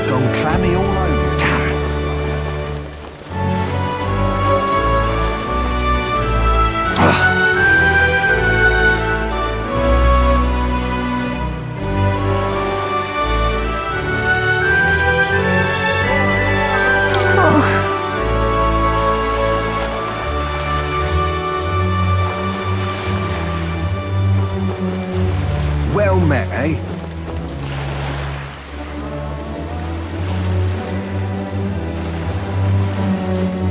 Gone clammy all over. Damn. Well met, eh?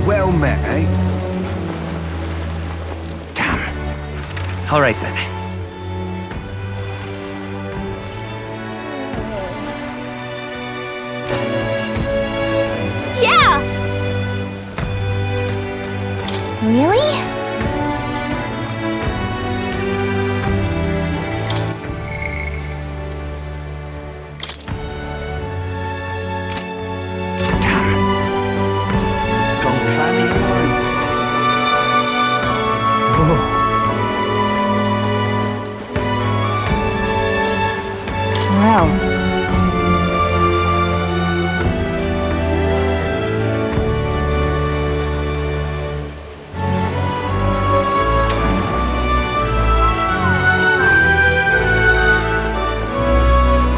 Well met, eh? Damn. All right then. Yeah! Really? Well.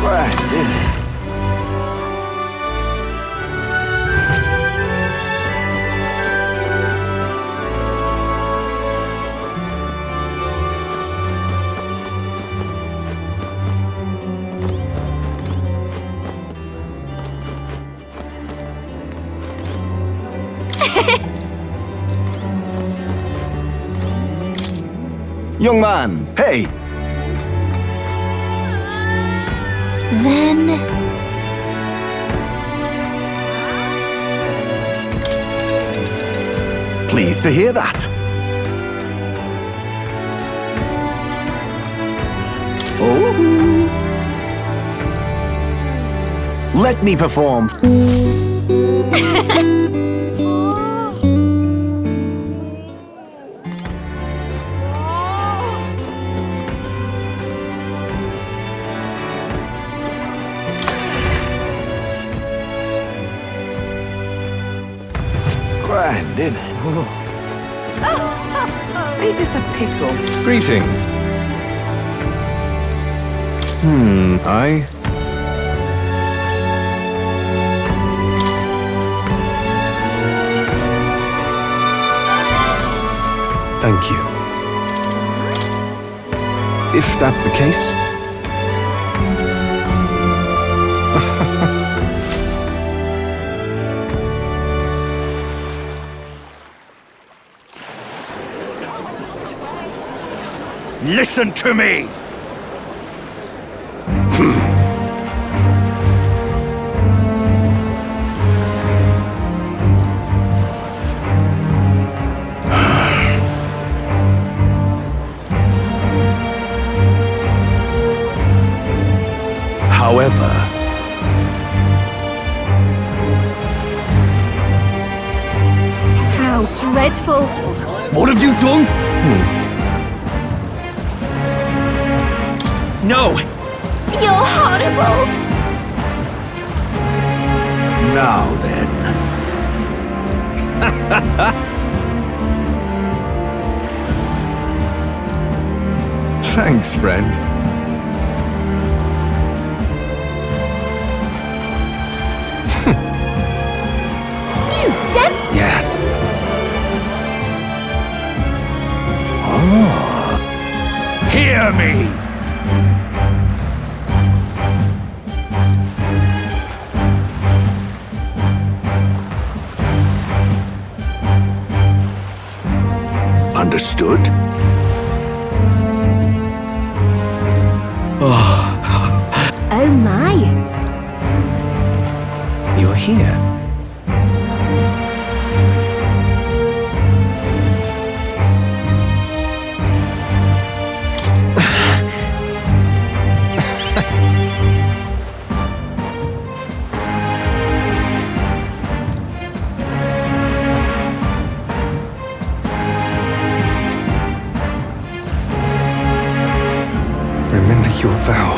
Grand, isn't it? Young man, hey! Then... Pleased to hear that. Oh. Let me perform. Grand, isn't it? Ain't this a pickle? Greeting. I... Thank you. If that's the case... Listen to me! However... How dreadful! What have you done? No! You're horrible! Now then. Thanks, friend. him? Yeah. Hear me! Understood? Oh my. You're here. Remember your vow.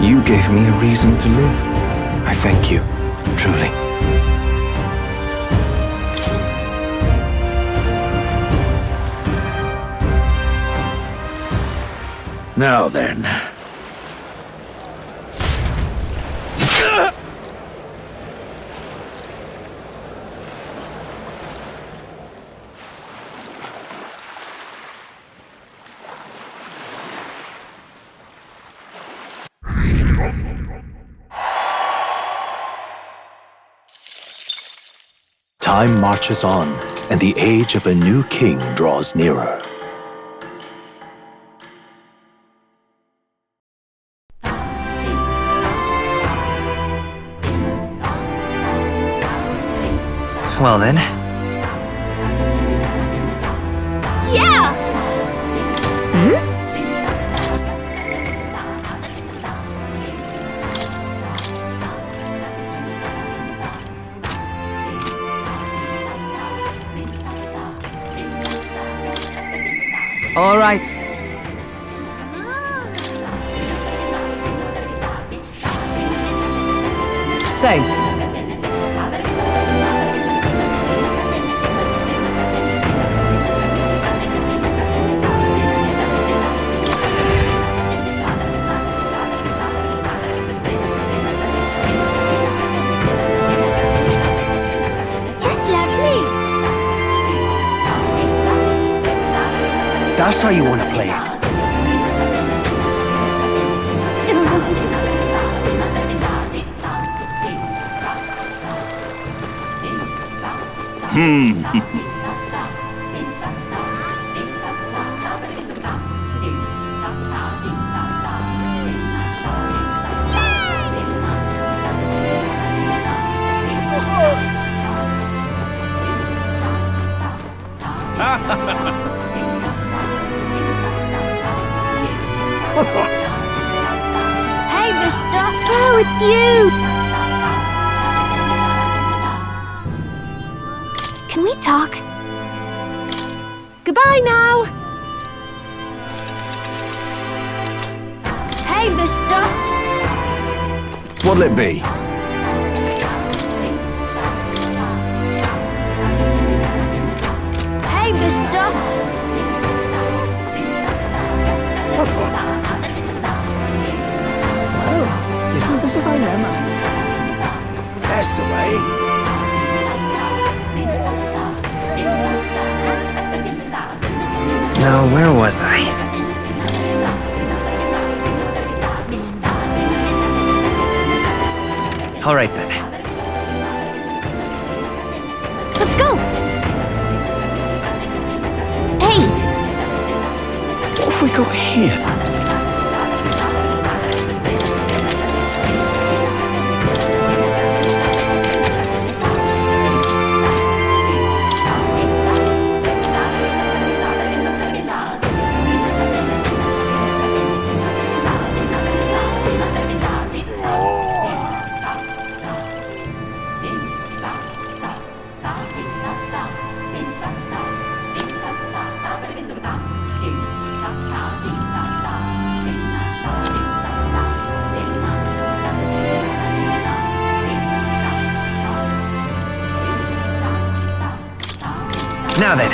You gave me a reason to live. I thank you, truly. Now then. Time marches on, and the age of a new king draws nearer. Well then, Yeah! All right. Say. Just lovely. That's how you want to play it. Hey, mister. Oh, it's you. Can we talk? Goodbye now. Hey, mister. What'll it be? Hey, mister. Isn't this a dilemma? That's the way. now where was I? All right then. Let's go. Hey, What have we got here? Now then.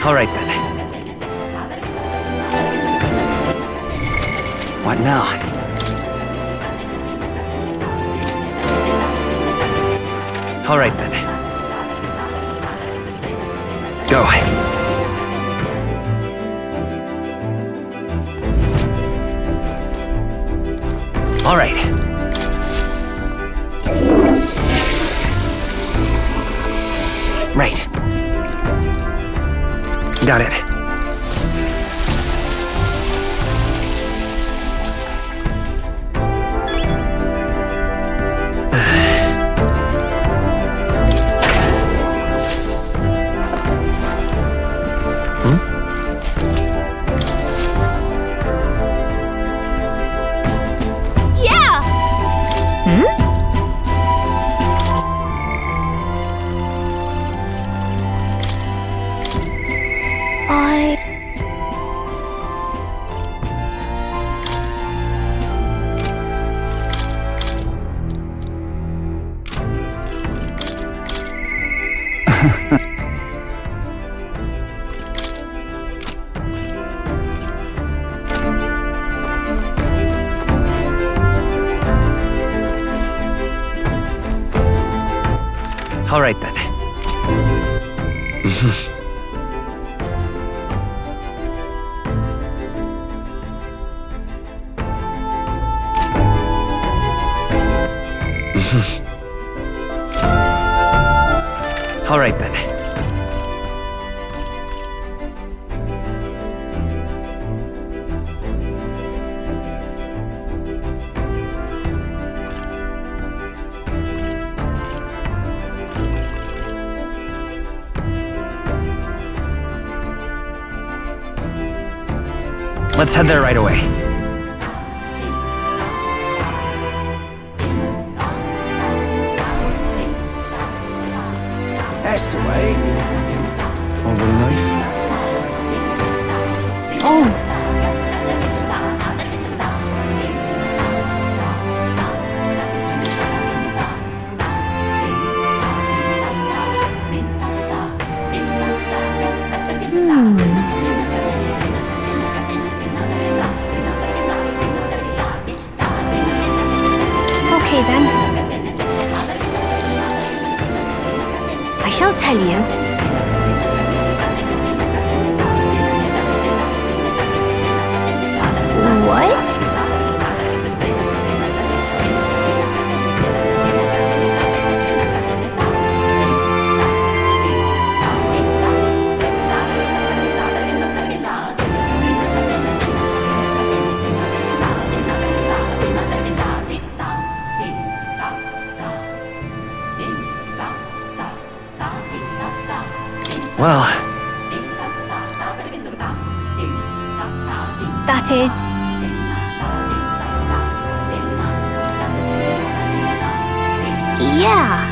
All right then. What now? All right then. Go. All right. Right. Got it. Yeah! I... All right then. All right then. Let's head there right away. That's the way. All very nice. Oh! Okay then. I shall tell you. What? Well, That is... Yeah.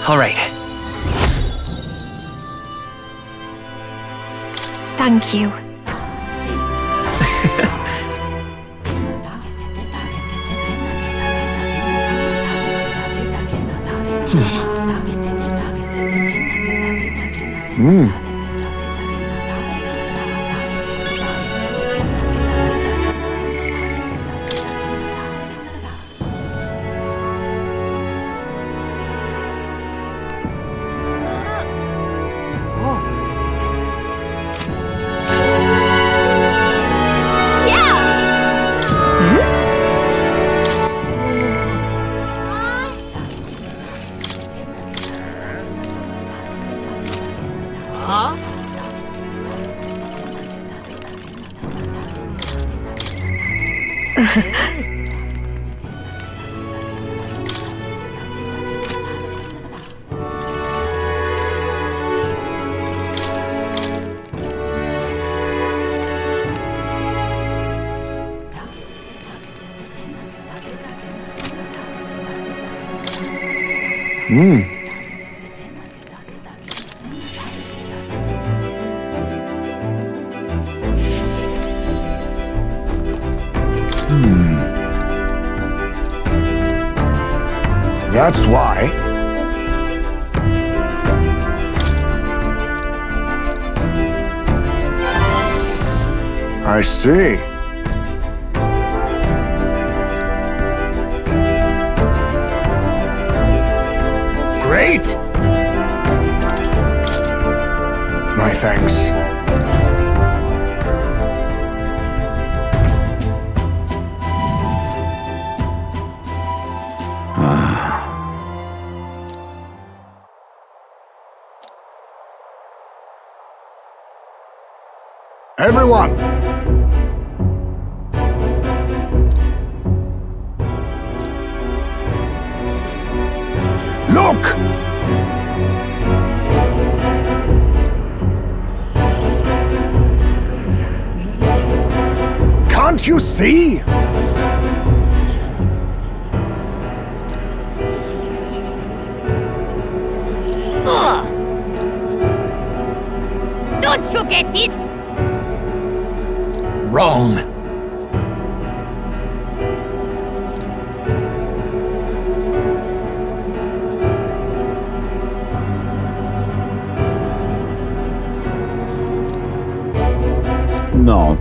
all right. Thank you. That's why. I see. Great! My thanks. Everyone! Look! Can't you see? Don't you get it? Wrong. No.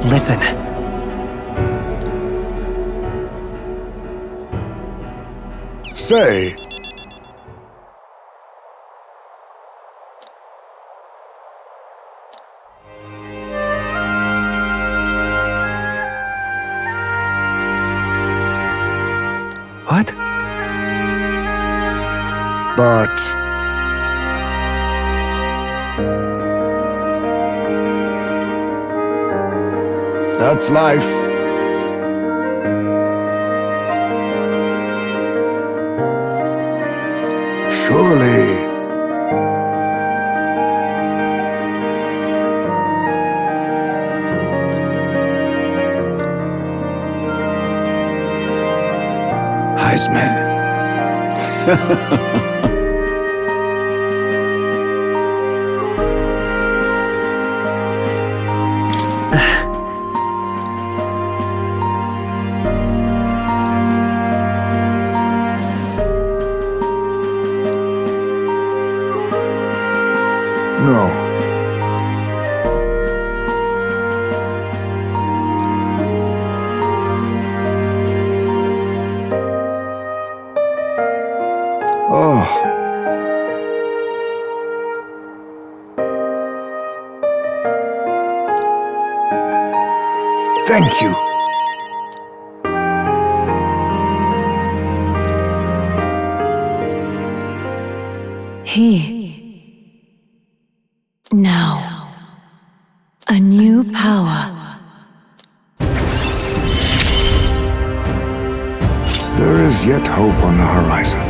Listen. Say. What? But... that's life. Surely. Heisman. No. Oh. Thank you. Now, a new power. There is yet hope on the horizon.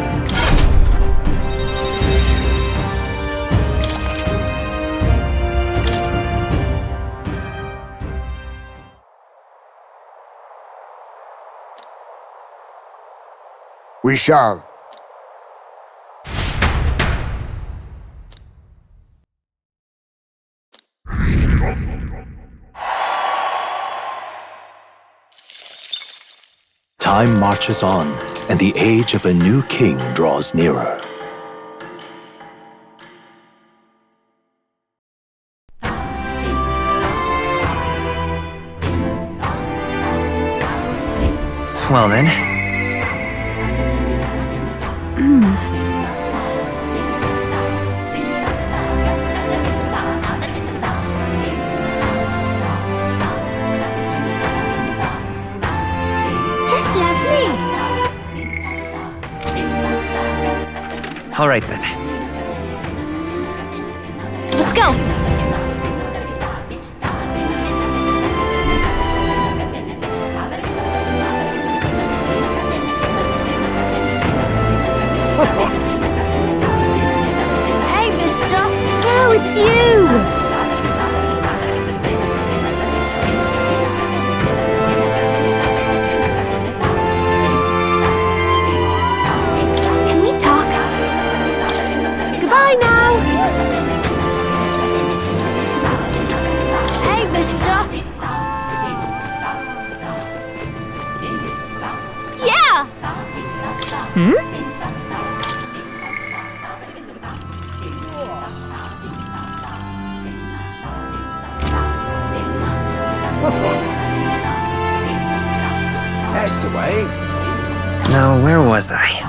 We shall. Time marches on, and the age of a new king draws nearer. Well then. Just lovely. All right then. Let's go. Hey, mister. That's the way. Now, where was I?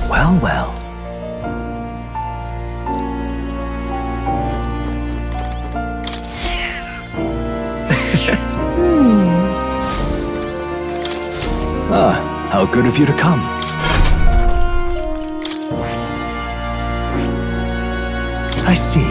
Well, well. How good of you to come. I see.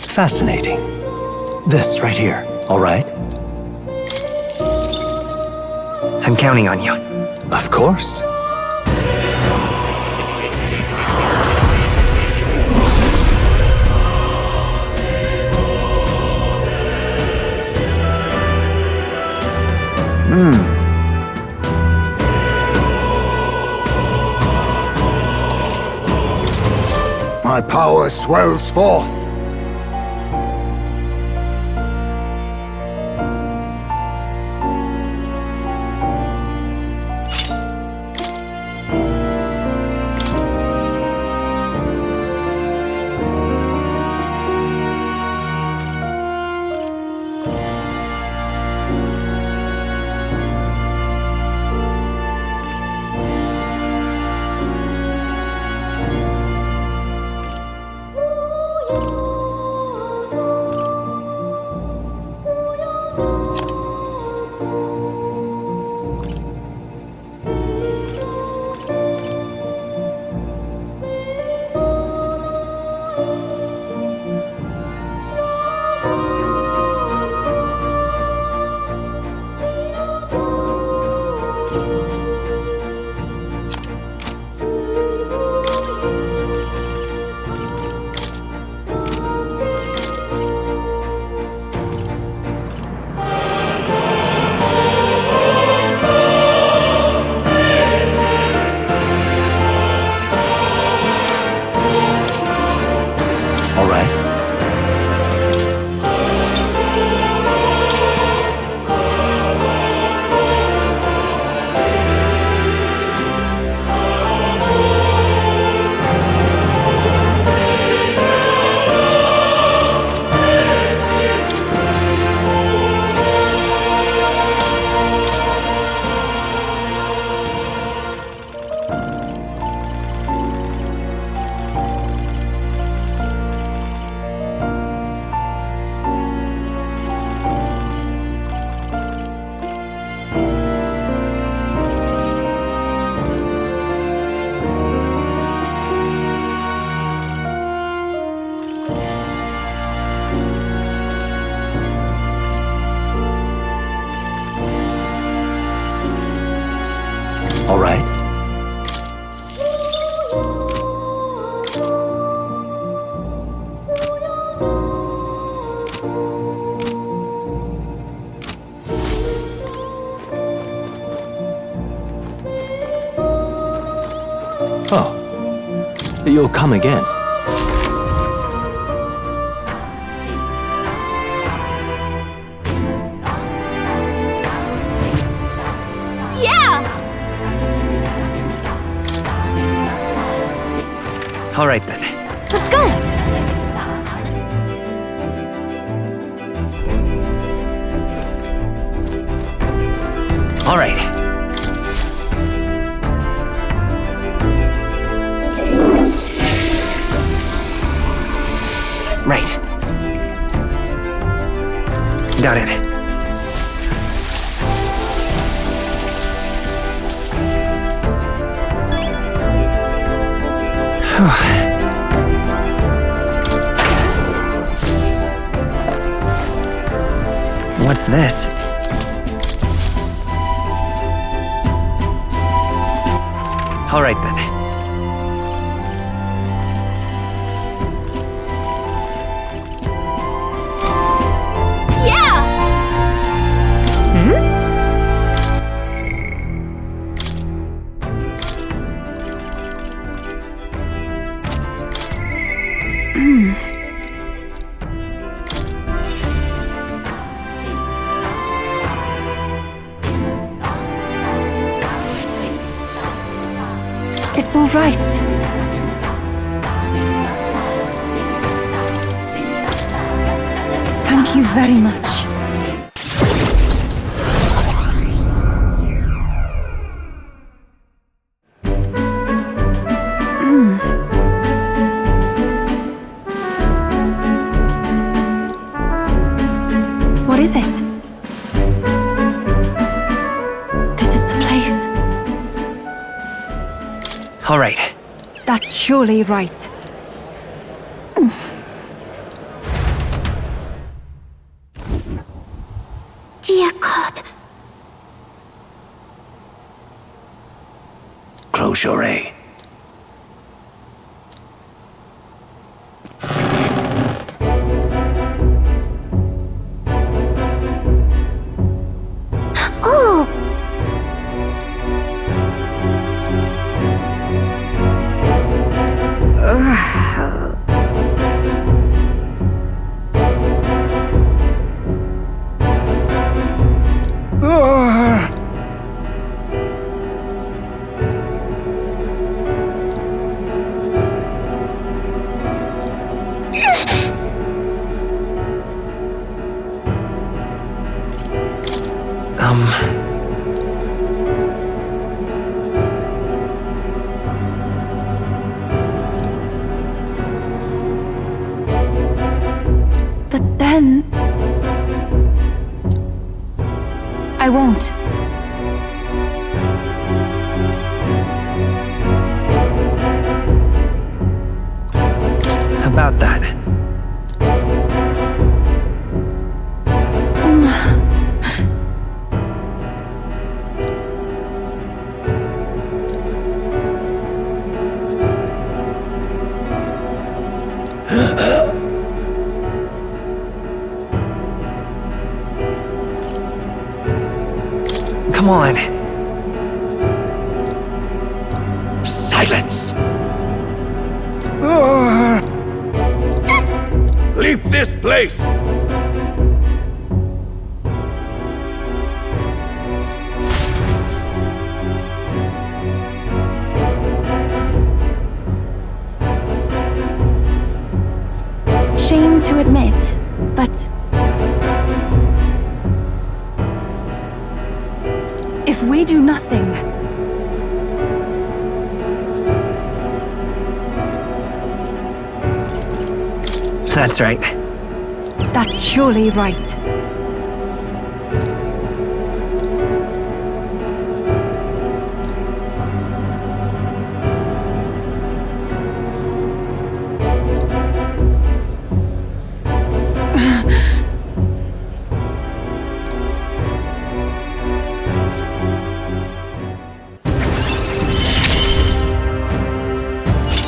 Fascinating. This right here, all right? I'm counting on you. Of course. My power swells forth. All right? Oh, you'll come again. All right, then. Let's go! All right. Right. Got it. What's this? All right, then. It's all right. Thank you very much. What is it? This is the place. All right. That's surely right. Dear God. Close your eye. Oh! But then... I won't. About that. Come on. Silence! Leave this place! Shame to admit, but... if we do nothing... That's right. That's surely right.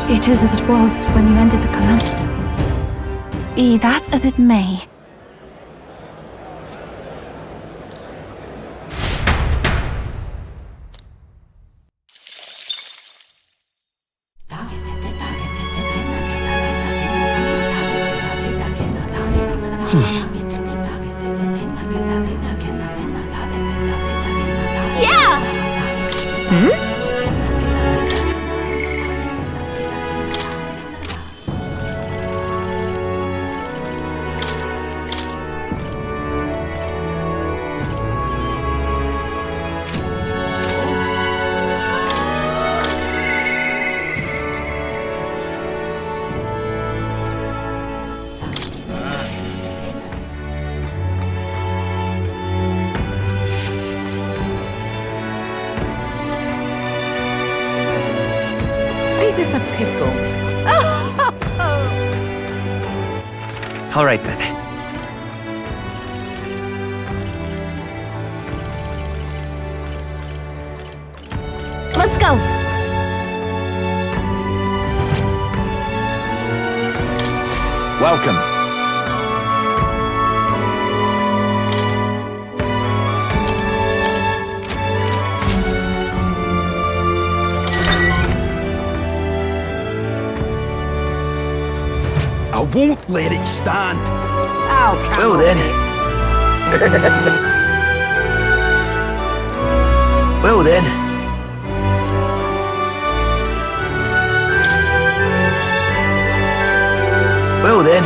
It is as it was when you ended the calamity. Be that as it may. This a pickle. All right then. Let's go. Welcome. I won't let it stand. Oh, come Well on. then. Well then. Well then.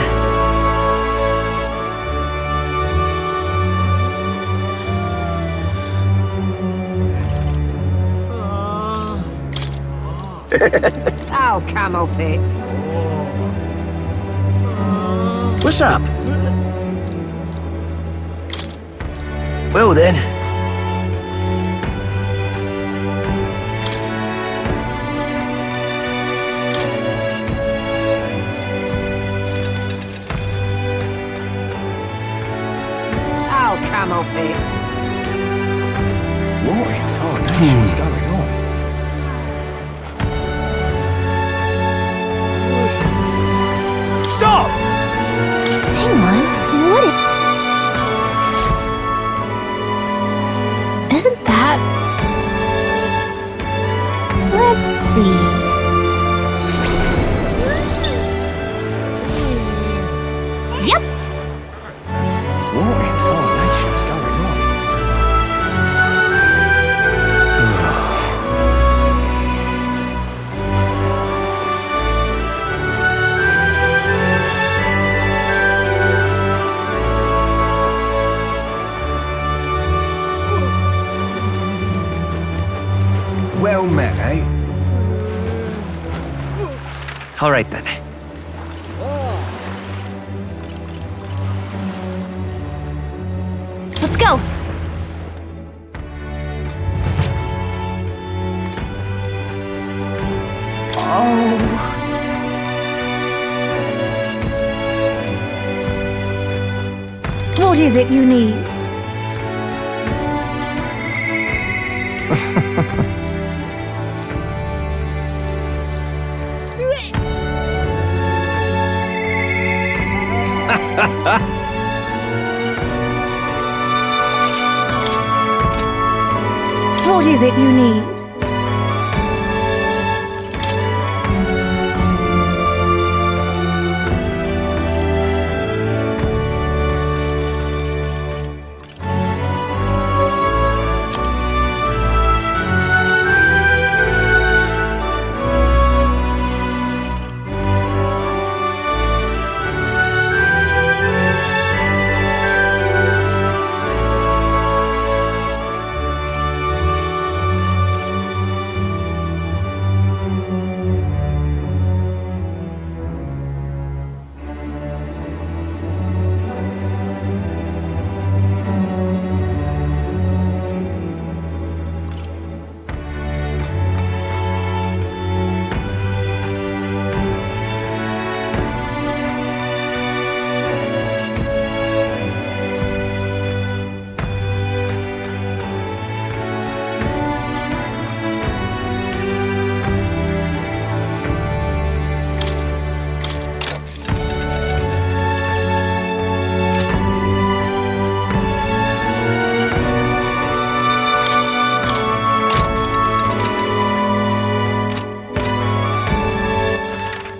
Oh, camel fit. What's up? Well then. Oh, camel fit. What in tarnation is going on? Stop! Hang on. What isn't that... Let's see. Yep. What in tarnation is going on? Well met, eh? All right then. Let's go. What is it you need? What is it you need?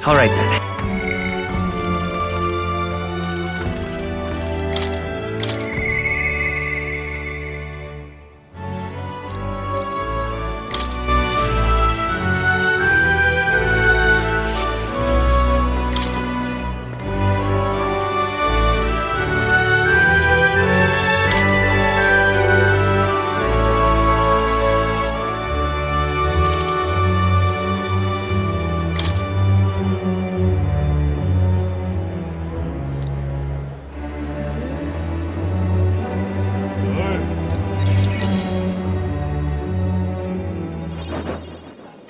All right then.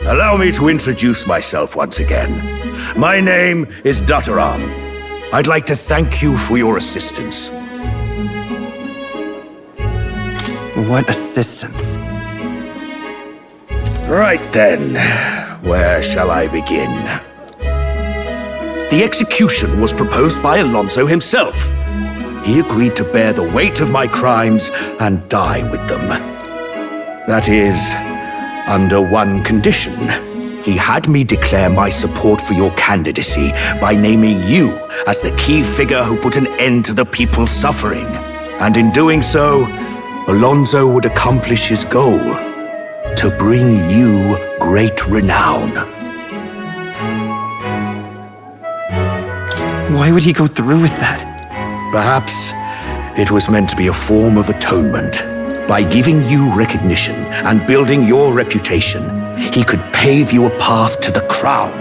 Allow me to introduce myself once again. My name is Dutteram. I'd like to thank you for your assistance. What assistance? Right then, where shall I begin? The execution was proposed by Alonso himself. He agreed to bear the weight of my crimes and die with them. That is, under one condition. He had me declare my support for your candidacy by naming you as the key figure who put an end to the people's suffering. And in doing so, Alonso would accomplish his goal, to bring you great renown. Why would he go through with that? Perhaps it was meant to be a form of atonement. By giving you recognition and building your reputation, he could pave you a path to the crown.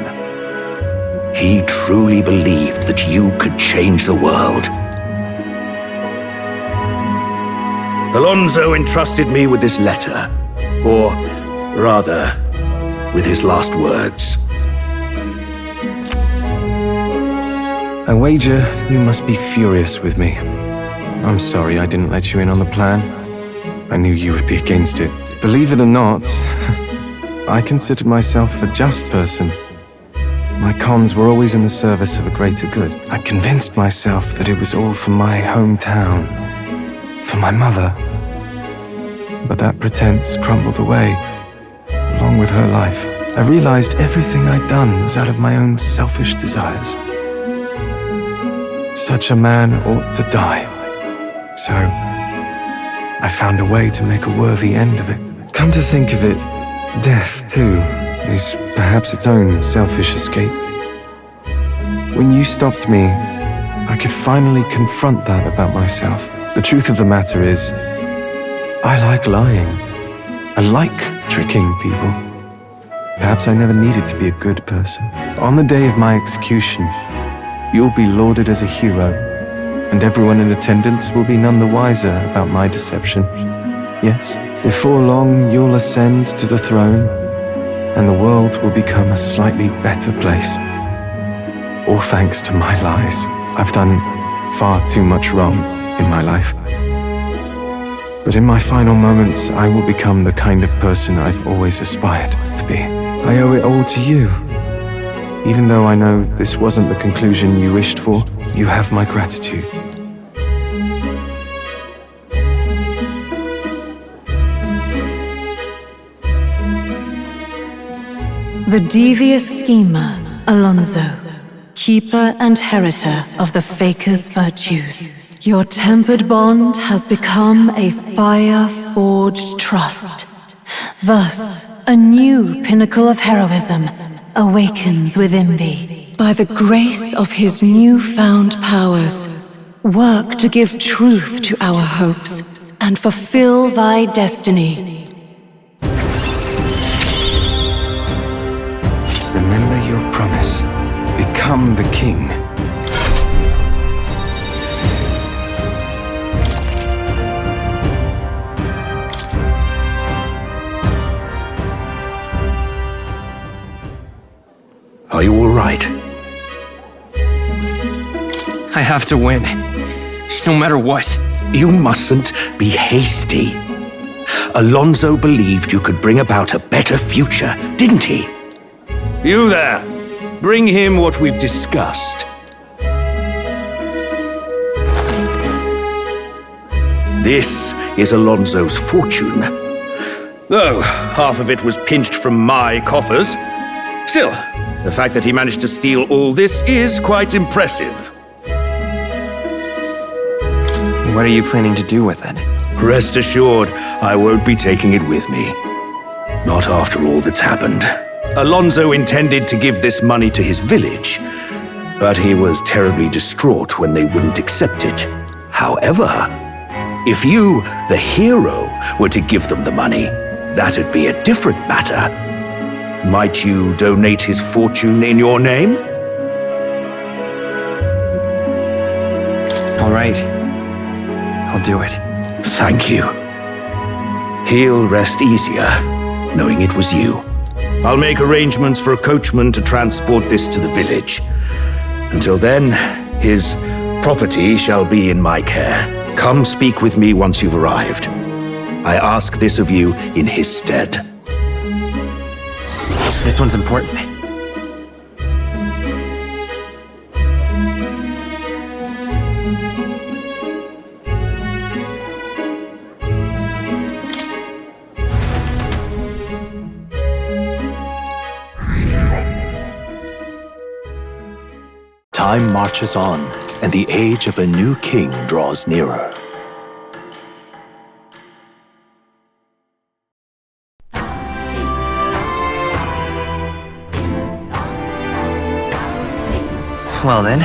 He truly believed that you could change the world. Alonso entrusted me with this letter, or rather, with his last words. I wager you must be furious with me. I'm sorry I didn't let you in on the plan. I knew you would be against it. Believe it or not, I considered myself a just person. My cons were always in the service of a greater good. I convinced myself that it was all for my hometown, for my mother. But that pretense crumbled away, along with her life. I realized everything I'd done was out of my own selfish desires. Such a man ought to die. So, I found a way to make a worthy end of it. Come to think of it, death, too, is perhaps its own selfish escape. When you stopped me, I could finally confront that about myself. The truth of the matter is, I like lying. I like tricking people. Perhaps I never needed to be a good person. On the day of my execution, you'll be lauded as a hero, and everyone in attendance will be none the wiser about my deception. Yes, before long you'll ascend to the throne, and the world will become a slightly better place. All thanks to my lies. I've done far too much wrong in my life. But in my final moments, I will become the kind of person I've always aspired to be. I owe it all to you. Even though I know this wasn't the conclusion you wished for, you have my gratitude. The devious schemer, Alonso, keeper and heritor of the Faker's virtues. Your tempered bond has become a fire-forged trust. Thus, a new pinnacle of heroism awakens within thee. By the grace of his newfound powers, work to give truth to our hopes and fulfill thy destiny. Remember your promise. Become the king. Are you all right? I have to win. No matter what. You mustn't be hasty. Alonso believed you could bring about a better future, didn't he? You there! Bring him what we've discussed. This is Alonso's fortune. Though half of it was pinched from my coffers. Still, the fact that he managed to steal all this is quite impressive. What are you planning to do with it? Rest assured, I won't be taking it with me. Not after all that's happened. Alonso intended to give this money to his village, but he was terribly distraught when they wouldn't accept it. However, if you, the hero, were to give them the money, that'd be a different matter. Might you donate his fortune in your name? All right. I'll do it. Thank you. He'll rest easier, knowing it was you. I'll make arrangements for a coachman to transport this to the village. Until then, his property shall be in my care. Come speak with me once you've arrived. I ask this of you in his stead. This one's important. Time marches on, and the age of a new king draws nearer. Well then,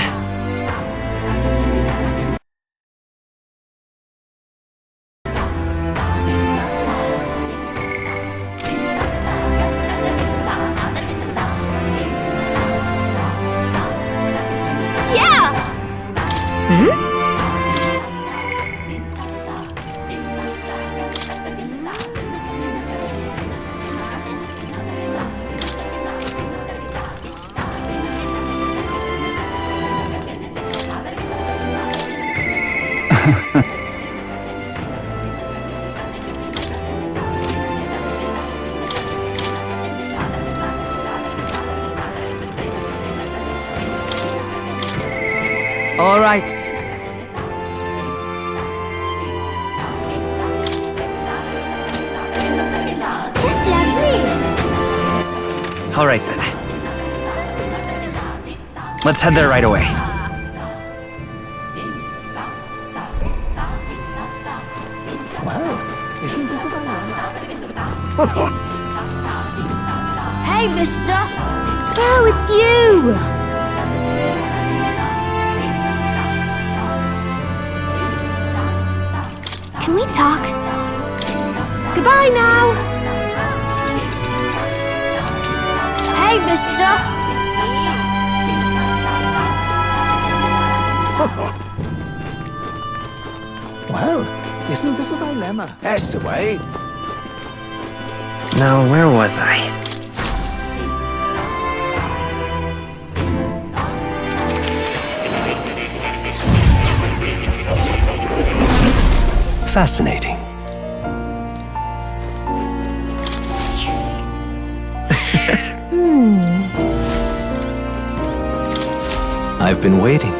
All right. Just lovely. All right, then. Let's head there right away. Hey, mister. Oh, it's you. Can we talk? Goodbye now. Hey, mister. Well, isn't this a dilemma? That's the way. Now, where was I? Fascinating. I've been waiting.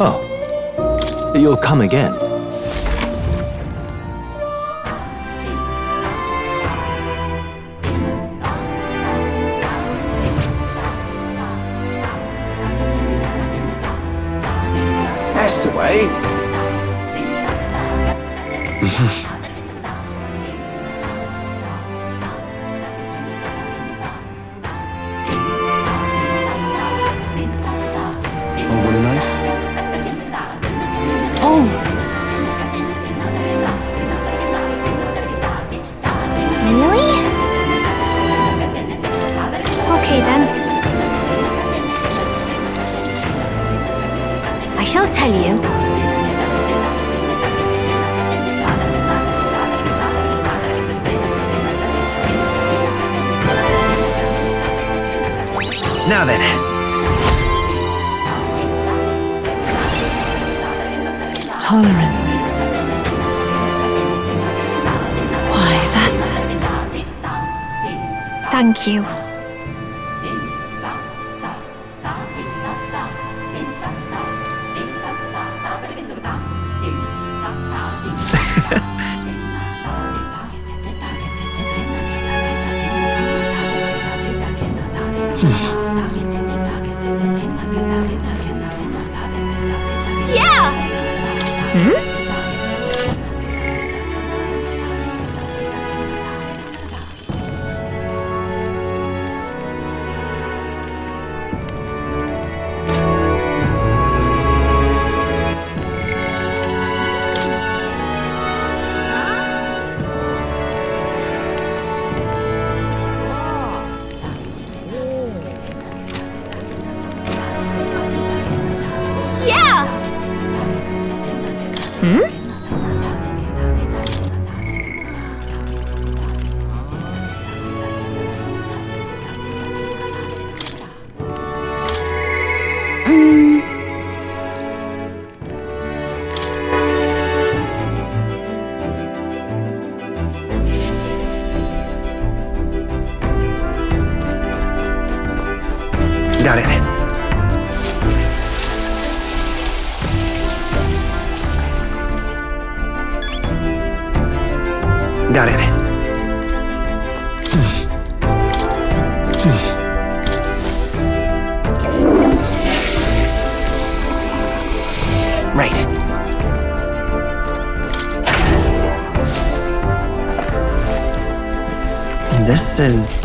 Oh. You'll come again. That's the way. Overly nice? Oh. Really? Okay then. I shall tell you. Now then. Tolerance. Why, that's... Thank you. Yeah! Got it. Got it. Right. This is...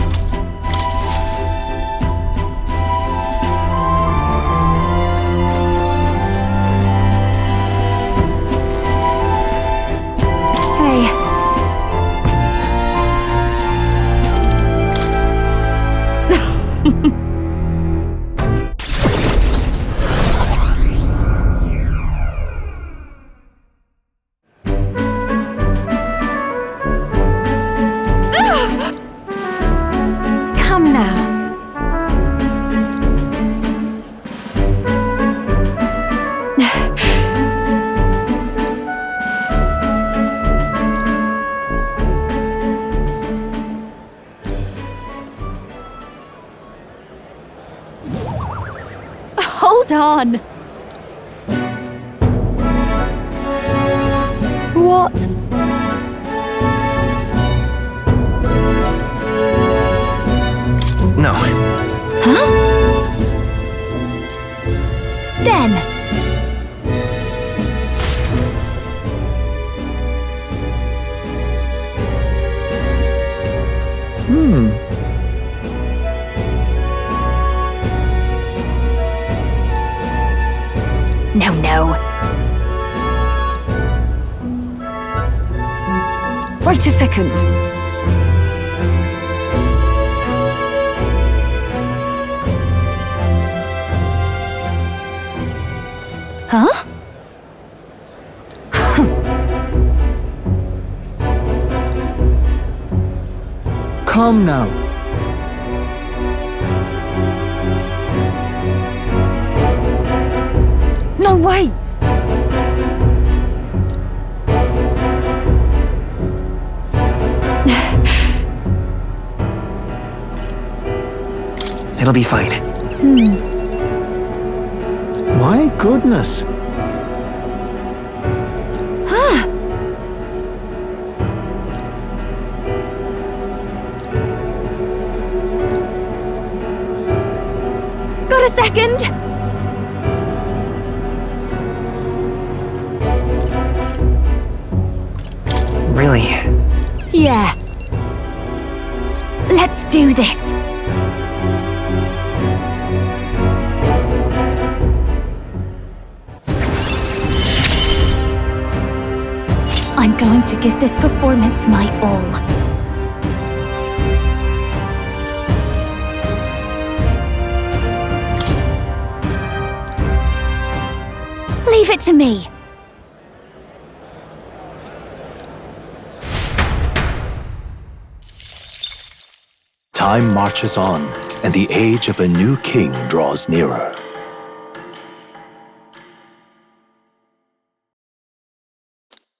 Come now. Hold on. What? No. Huh? Then. No. Wait a second. Huh? Come now. No way! It'll be fine. My goodness. Got a second? Really? Yeah. Let's do this. I'm going to give this performance my all. Leave it to me. Time marches on, and the age of a new king draws nearer.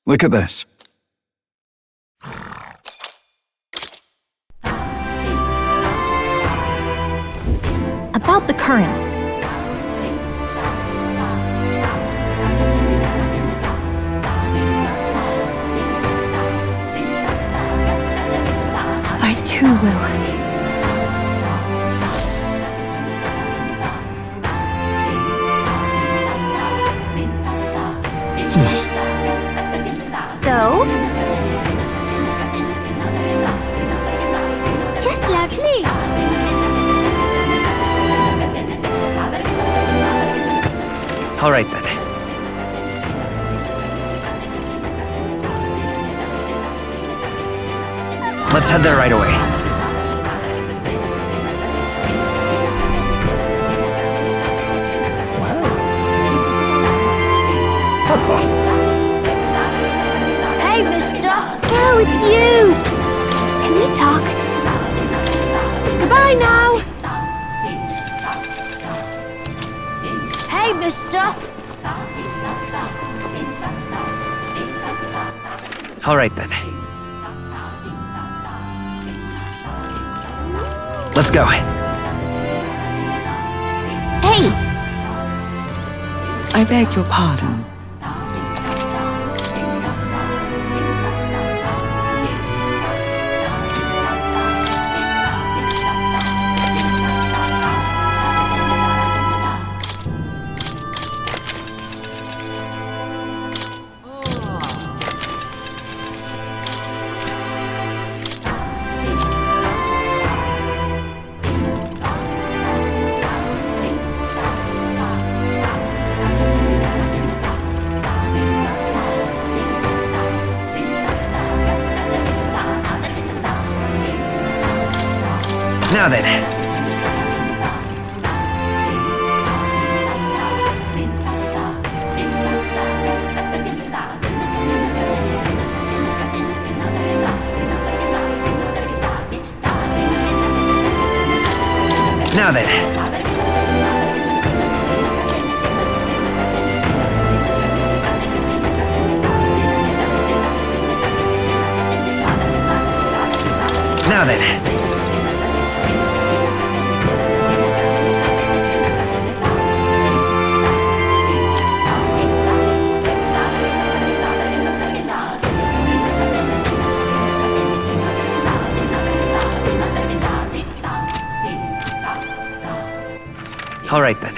Look at this. About the currents. I too will. So? Just lovely. All right then. Let's head there right away. Oh, it's you! Can we talk? Goodbye now! Hey, mister! All right then. Let's go. Hey! I beg your pardon. Now then. Now then. Now then. All right then.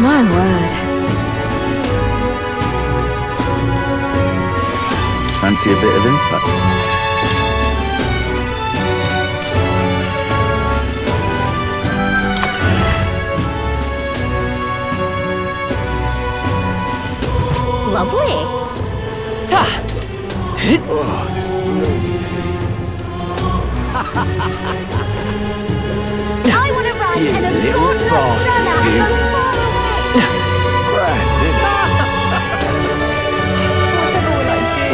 My word. Fancy a bit of info? Lovely. Oh, this I want to ride in a little good bastard, you. Whatever will I do?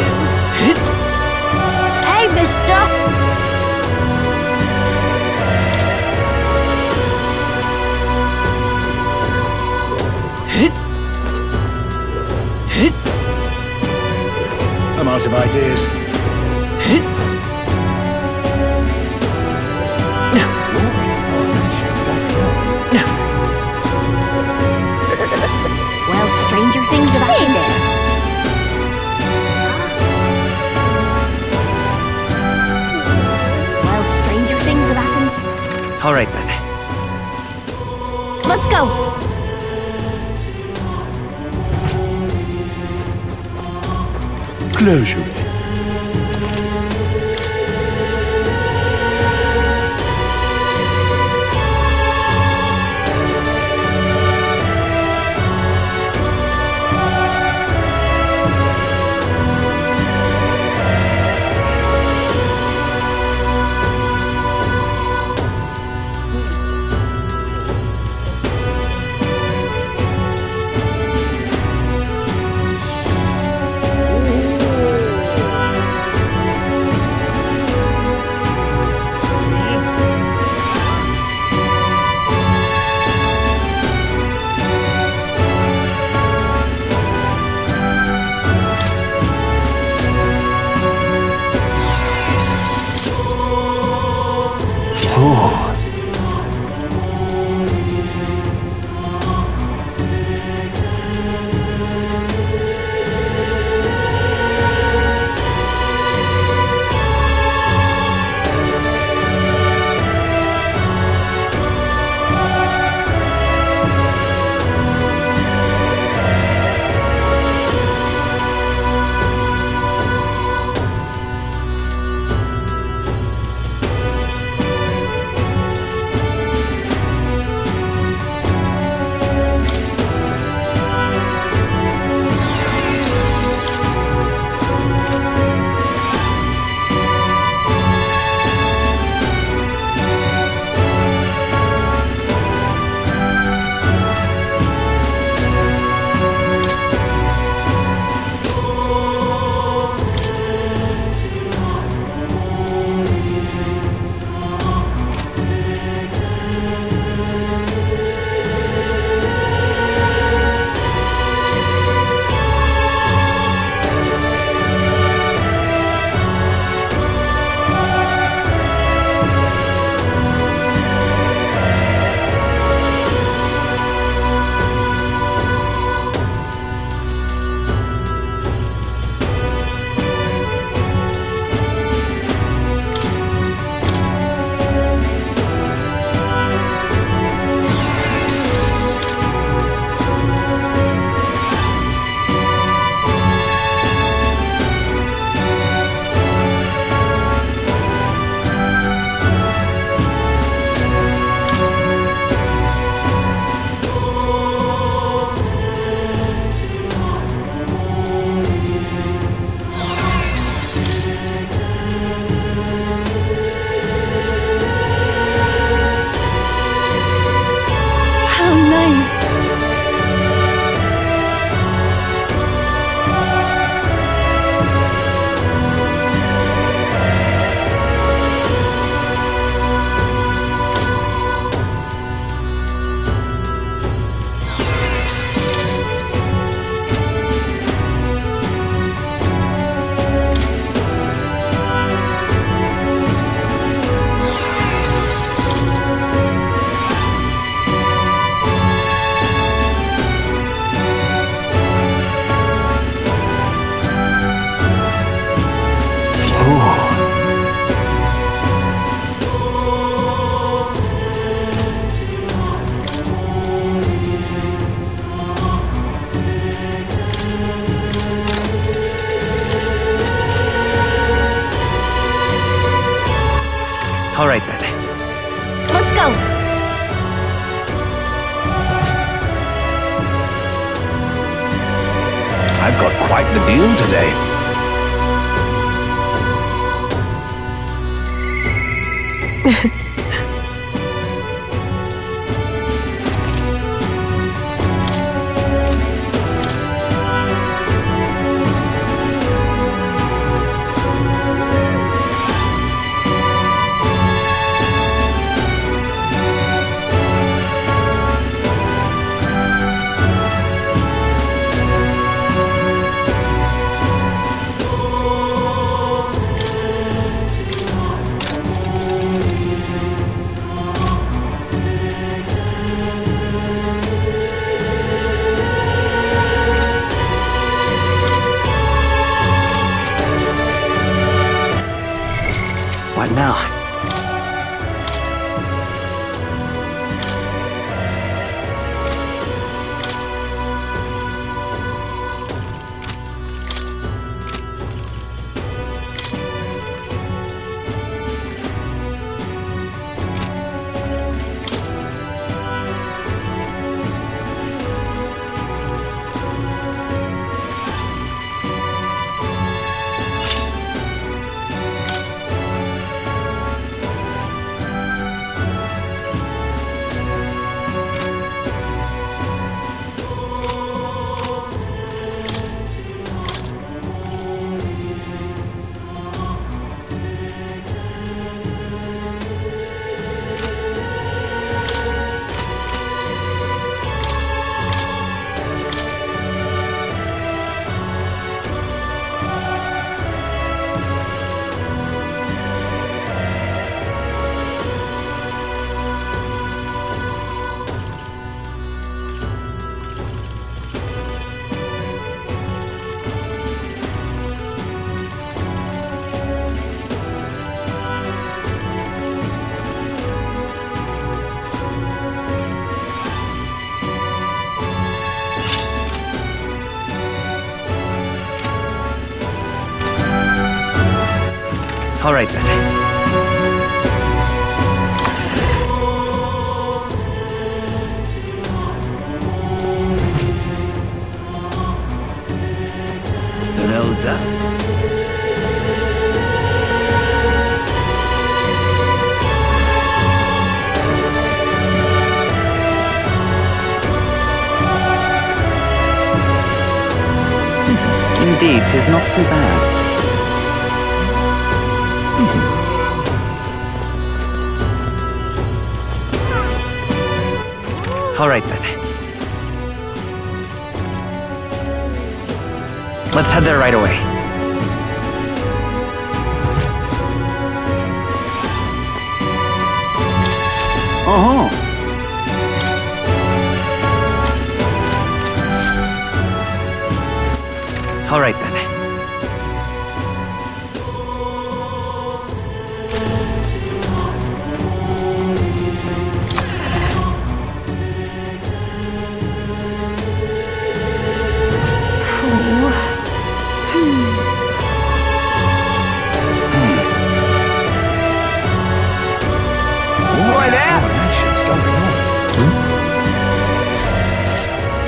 Hey, mister! I'm out of ideas. Well, stranger things have happened. Well, stranger things have happened. All right then. Let's go. Closure. quite the deal today. What now? All right then. Elder. Indeed, 'tis not so bad. All right then. Let's head there right away. Uh-huh. All right then.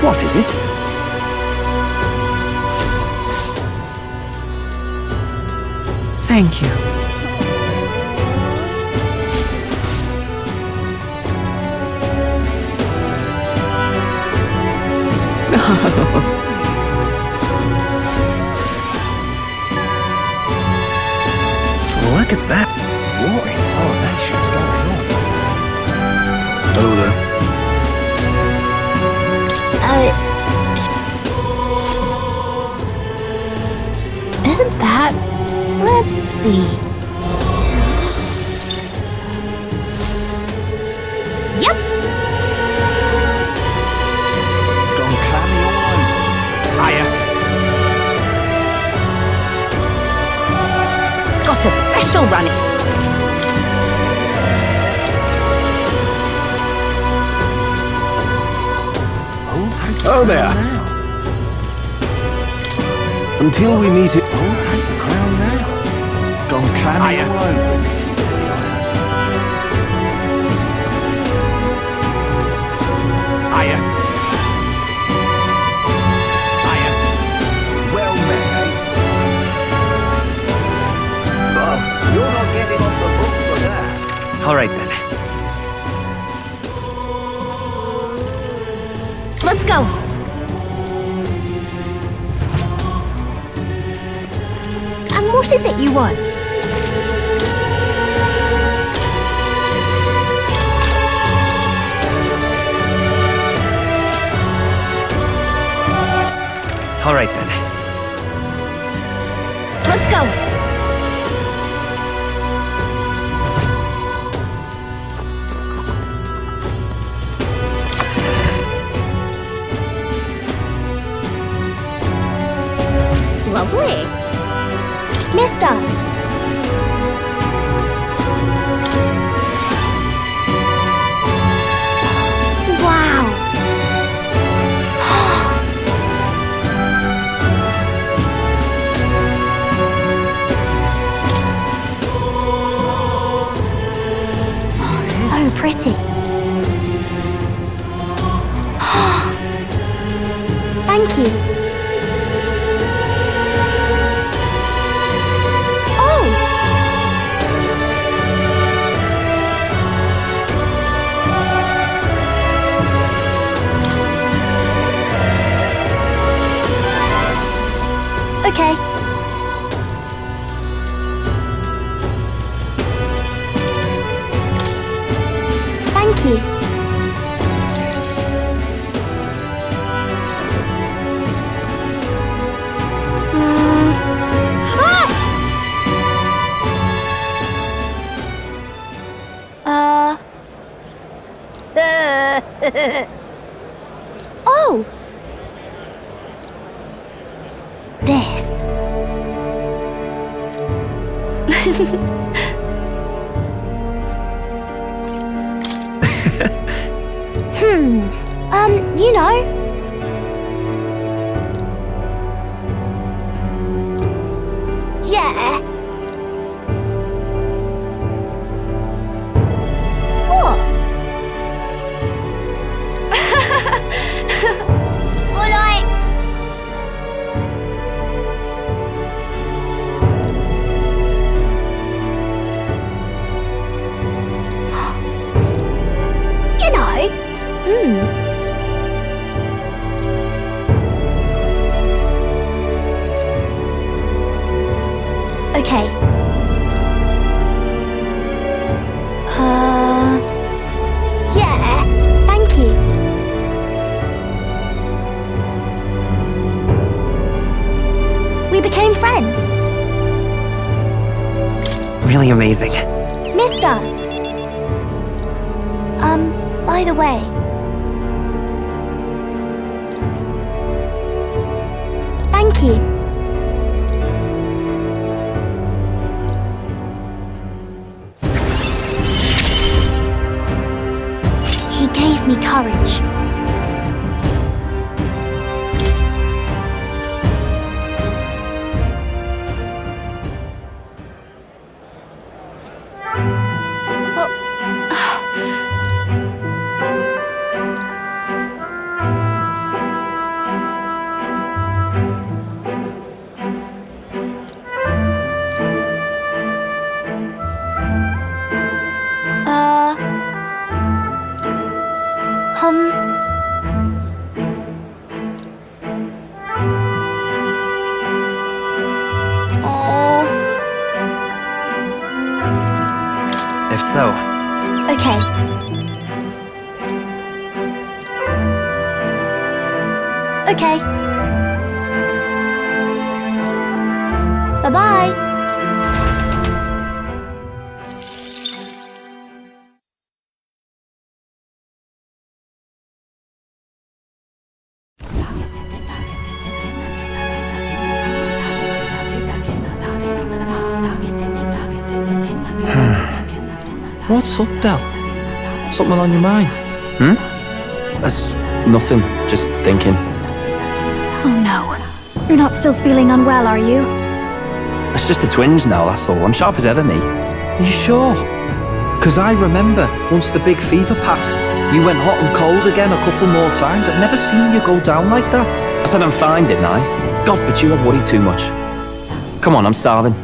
What is it? Thank you. Look at that. What in tarnation's going on? Hello there. Isn't that? Let's see. Yep. Gone clammy all over. Hiya. Got a special running. Oh there. Until we meet it. I'll take the crown now. Gone clammy all over in this year, I have. Hiya. Hiya. Well then. Let's go. And what is it you want? All right then. Let's go. Lovely. Mister. Wow. So pretty. Thank you. Oh! Okay. Thank you. Oh! This. You know. Yeah. What? All right. You know. Okay. Yeah, thank you. We became friends. Really amazing. Mister. By the way. Thank you. He gave me courage. If so. Okay. Okay. Bye-bye. What's up, Del? Something on your mind? That's nothing. Just thinking. Oh no. You're not still feeling unwell, are you? It's just the twinge now, that's all. I'm sharp as ever, me. Are you sure? 'Cause I remember, once the big fever passed, you went hot and cold again a couple more times. I've never seen you go down like that. I said I'm fine, didn't I? God, but you worry too much. Come on, I'm starving.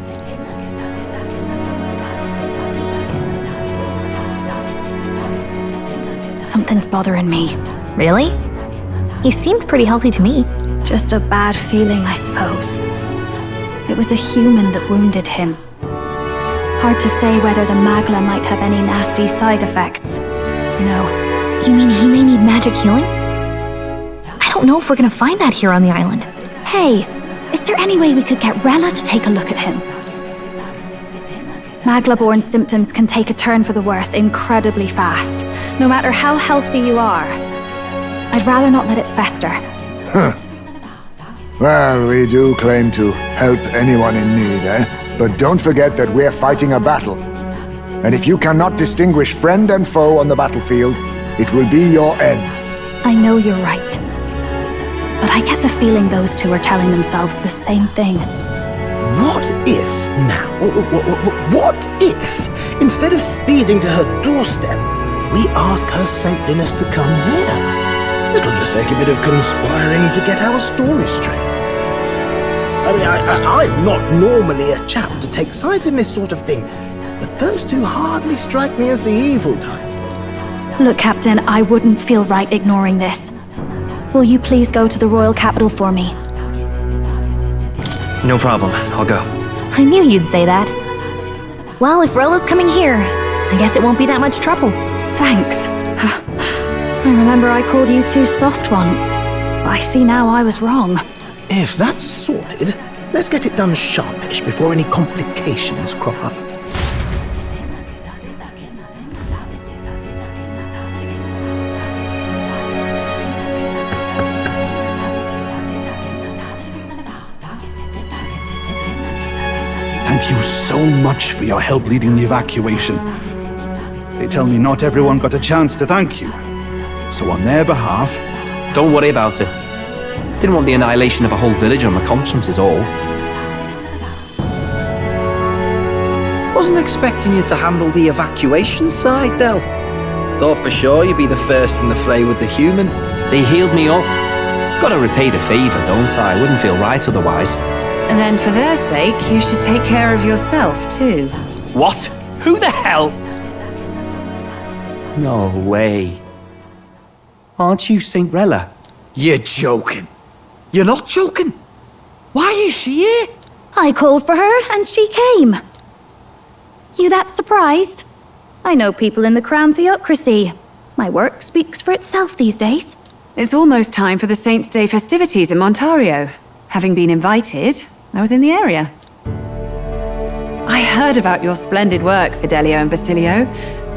Something's bothering me. Really? He seemed pretty healthy to me. Just a bad feeling, I suppose. It was a human that wounded him. Hard to say whether the magla might have any nasty side effects. You know. You mean he may need magic healing? I don't know if we're gonna find that here on the island. Hey, is there any way we could get Rella to take a look at him? Magla-born symptoms can take a turn for the worse incredibly fast, no matter how healthy you are. I'd rather not let it fester. Huh. Well, we do claim to help anyone in need, eh? But don't forget that we're fighting a battle. And if you cannot distinguish friend and foe on the battlefield, it will be your end. I know you're right. But I get the feeling those two are telling themselves the same thing. What if, now, what if, instead of speeding to her doorstep, we ask her saintliness to come here? It'll just take a bit of conspiring to get our story straight. I mean, I'm not normally a chap to take sides in this sort of thing, but those two hardly strike me as the evil type. Look, Captain, I wouldn't feel right ignoring this. Will you please go to the royal capital for me? No problem, I'll go. I knew you'd say that. Well, if Rella's coming here, I guess it won't be that much trouble. Thanks. I remember I called you too soft once. I see now I was wrong. If that's sorted, let's get it done sharpish before any complications crop up. Thank you so much for your help leading the evacuation. They tell me not everyone got a chance to thank you. So on their behalf... Don't worry about it. Didn't want the annihilation of a whole village on my conscience is all. Wasn't expecting you to handle the evacuation side, Del. Thought for sure you'd be the first in the fray with the human. They healed me up. Gotta repay the favour, don't I? Wouldn't feel right otherwise. And then for their sake, you should take care of yourself, too. What? Who the hell? No way. Aren't you St. Rella? You're joking. You're not joking. Why is she here? I called for her and she came. You that surprised? I know people in the Crown Theocracy. My work speaks for itself these days. It's almost time for the Saints' Day festivities in Montario. Having been invited, I was in the area. I heard about your splendid work, Fidelio and Basilio.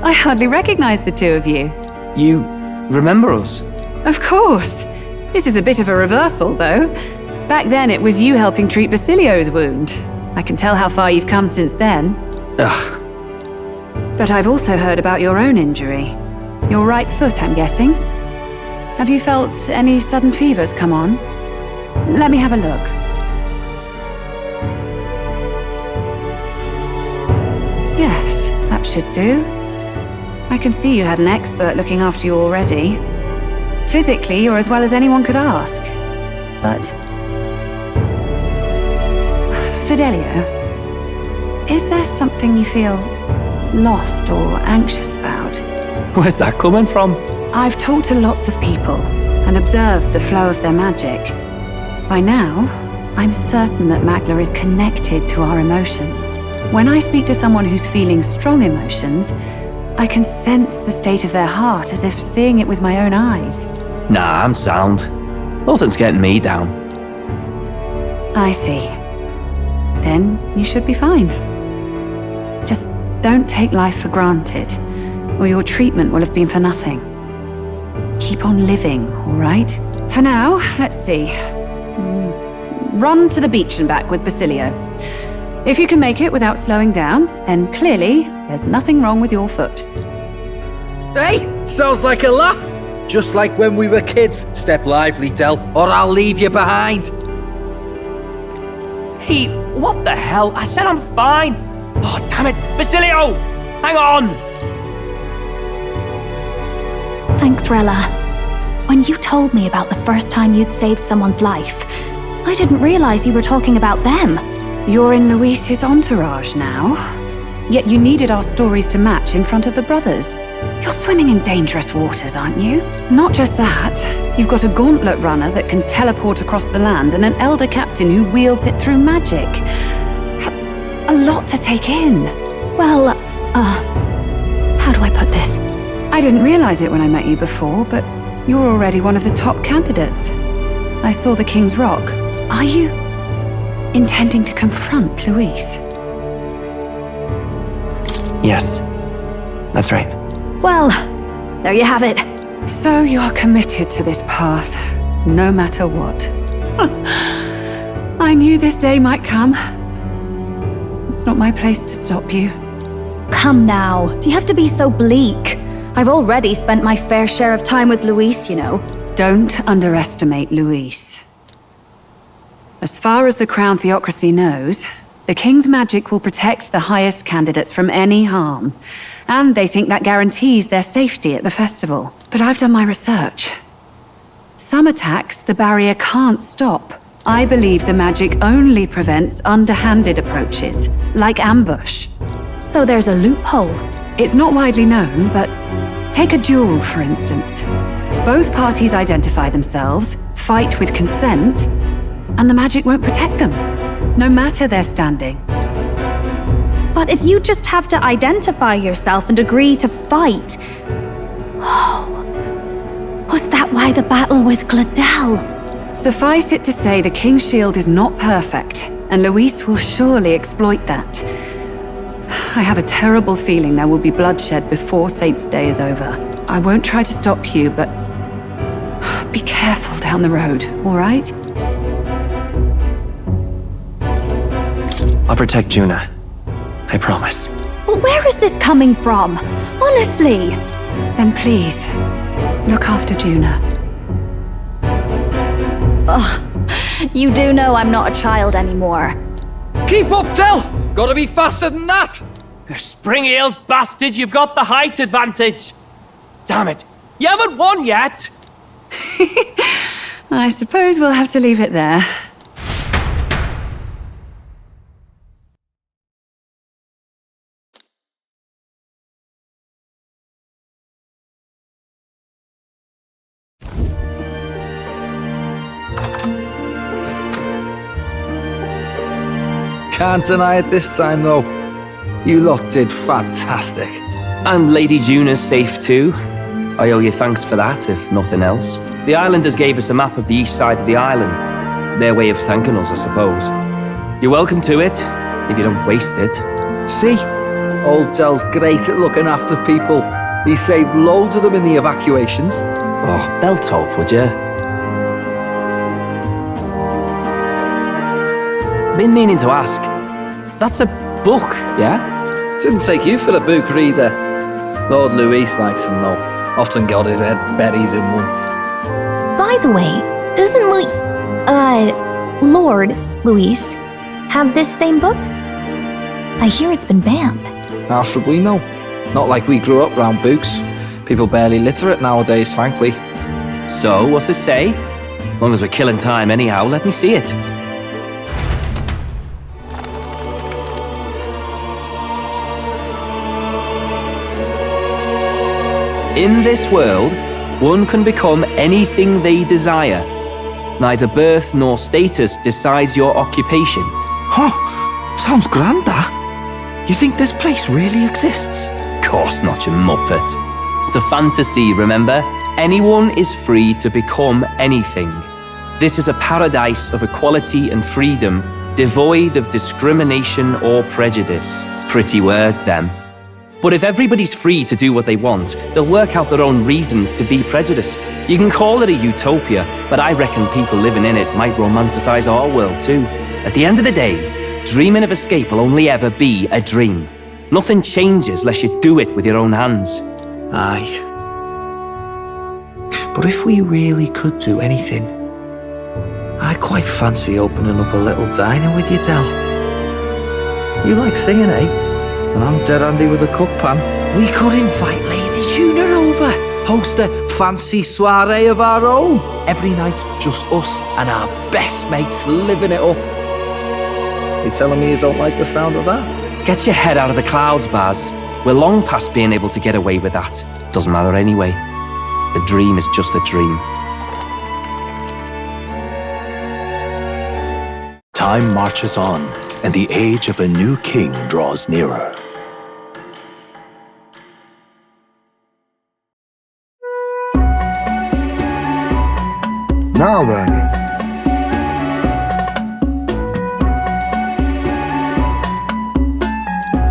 I hardly recognized the two of you. You remember us? Of course. This is a bit of a reversal, though. Back then, it was you helping treat Basilio's wound. I can tell how far you've come since then. Ugh. But I've also heard about your own injury. Your right foot, I'm guessing. Have you felt any sudden fevers come on? Let me have a look. Yes, that should do. I can see you had an expert looking after you already. Physically, you're as well as anyone could ask. But... Fidelio, is there something you feel lost or anxious about? Where's that coming from? I've talked to lots of people and observed the flow of their magic. By now, I'm certain that Magla is connected to our emotions. When I speak to someone who's feeling strong emotions, I can sense the state of their heart as if seeing it with my own eyes. Nah, I'm sound. Nothing's getting me down. I see. Then you should be fine. Just don't take life for granted, or your treatment will have been for nothing. Keep on living, all right? For now, let's see. Run to the beach and back with Basilio. If you can make it without slowing down, then clearly there's nothing wrong with your foot. Hey, sounds like a laugh. Just like when we were kids. Step lively, Del, or I'll leave you behind. Hey, what the hell? I said I'm fine. Oh, damn it. Basilio! Hang on! Thanks, Rella. When you told me about the first time you'd saved someone's life, I didn't realize you were talking about them. You're in Luis's entourage now. Yet you needed our stories to match in front of the brothers. You're swimming in dangerous waters, aren't you? Not just that, you've got a gauntlet runner that can teleport across the land and an elder captain who wields it through magic. That's a lot to take in. Well, how do I put this? I didn't realize it when I met you before, but you're already one of the top candidates. I saw the King's Rock. Are you intending to confront Luis? Yes, that's right. Well, there you have it. So you're committed to this path, no matter what. I knew this day might come. It's not my place to stop you. Come now, do you have to be so bleak? I've already spent my fair share of time with Luis, you know. Don't underestimate Luis. As far as the Crown Theocracy knows, the King's magic will protect the highest candidates from any harm. And they think that guarantees their safety at the festival. But I've done my research. Some attacks the barrier can't stop. I believe the magic only prevents underhanded approaches, like ambush. So there's a loophole. It's not widely known, but take a duel, for instance. Both parties identify themselves, fight with consent, and the magic won't protect them, no matter their standing. But if you just have to identify yourself and agree to fight... Oh, was that why the battle with Gladel? Suffice it to say the King's Shield is not perfect, and Luis will surely exploit that. I have a terrible feeling there will be bloodshed before Saint's Day is over. I won't try to stop you, but be careful down the road, all right? I'll protect Juna. I promise. But where is this coming from? Honestly! Then please, look after Juna. Ugh, you do know I'm not a child anymore. Keep up, Del! Gotta be faster than that! Spring-heeled bastard, you've got the height advantage. Damn it, you haven't won yet. I suppose we'll have to leave it there. Can't deny it this time, though. You lot did fantastic. And Lady Juna's safe too. I owe you thanks for that, if nothing else. The islanders gave us a map of the east side of the island. Their way of thanking us, I suppose. You're welcome to it, if you don't waste it. See? Old Del's great at looking after people. He saved loads of them in the evacuations. Oh, belt up, would you? Been meaning to ask. That's a book, yeah? Didn't take you for a book reader. Lord Luis likes them, though. Often got his head buried in one. By the way, doesn't Lord Luis have this same book? I hear it's been banned. How should we know? Not like we grew up round books. People barely literate nowadays, frankly. So, what's it say? As long as we're killing time anyhow, let me see it. In this world, one can become anything they desire. Neither birth nor status decides your occupation. Huh, sounds grand, that. You think this place really exists? Course not, you muppet. It's a fantasy, remember? Anyone is free to become anything. This is a paradise of equality and freedom, devoid of discrimination or prejudice. Pretty words, them. But if everybody's free to do what they want, they'll work out their own reasons to be prejudiced. You can call it a utopia, but I reckon people living in it might romanticize our world too. At the end of the day, dreaming of escape will only ever be a dream. Nothing changes unless you do it with your own hands. Aye. But if we really could do anything, I quite fancy opening up a little diner with you, Del. You like singing, eh? And I'm dead handy with a cook pan. We could invite Lady Juna over. Host a fancy soiree of our own. Every night, just us and our best mates living it up. You telling me you don't like the sound of that? Get your head out of the clouds, Baz. We're long past being able to get away with that. Doesn't matter anyway. A dream is just a dream. Time marches on, and the age of a new king draws nearer. Now then.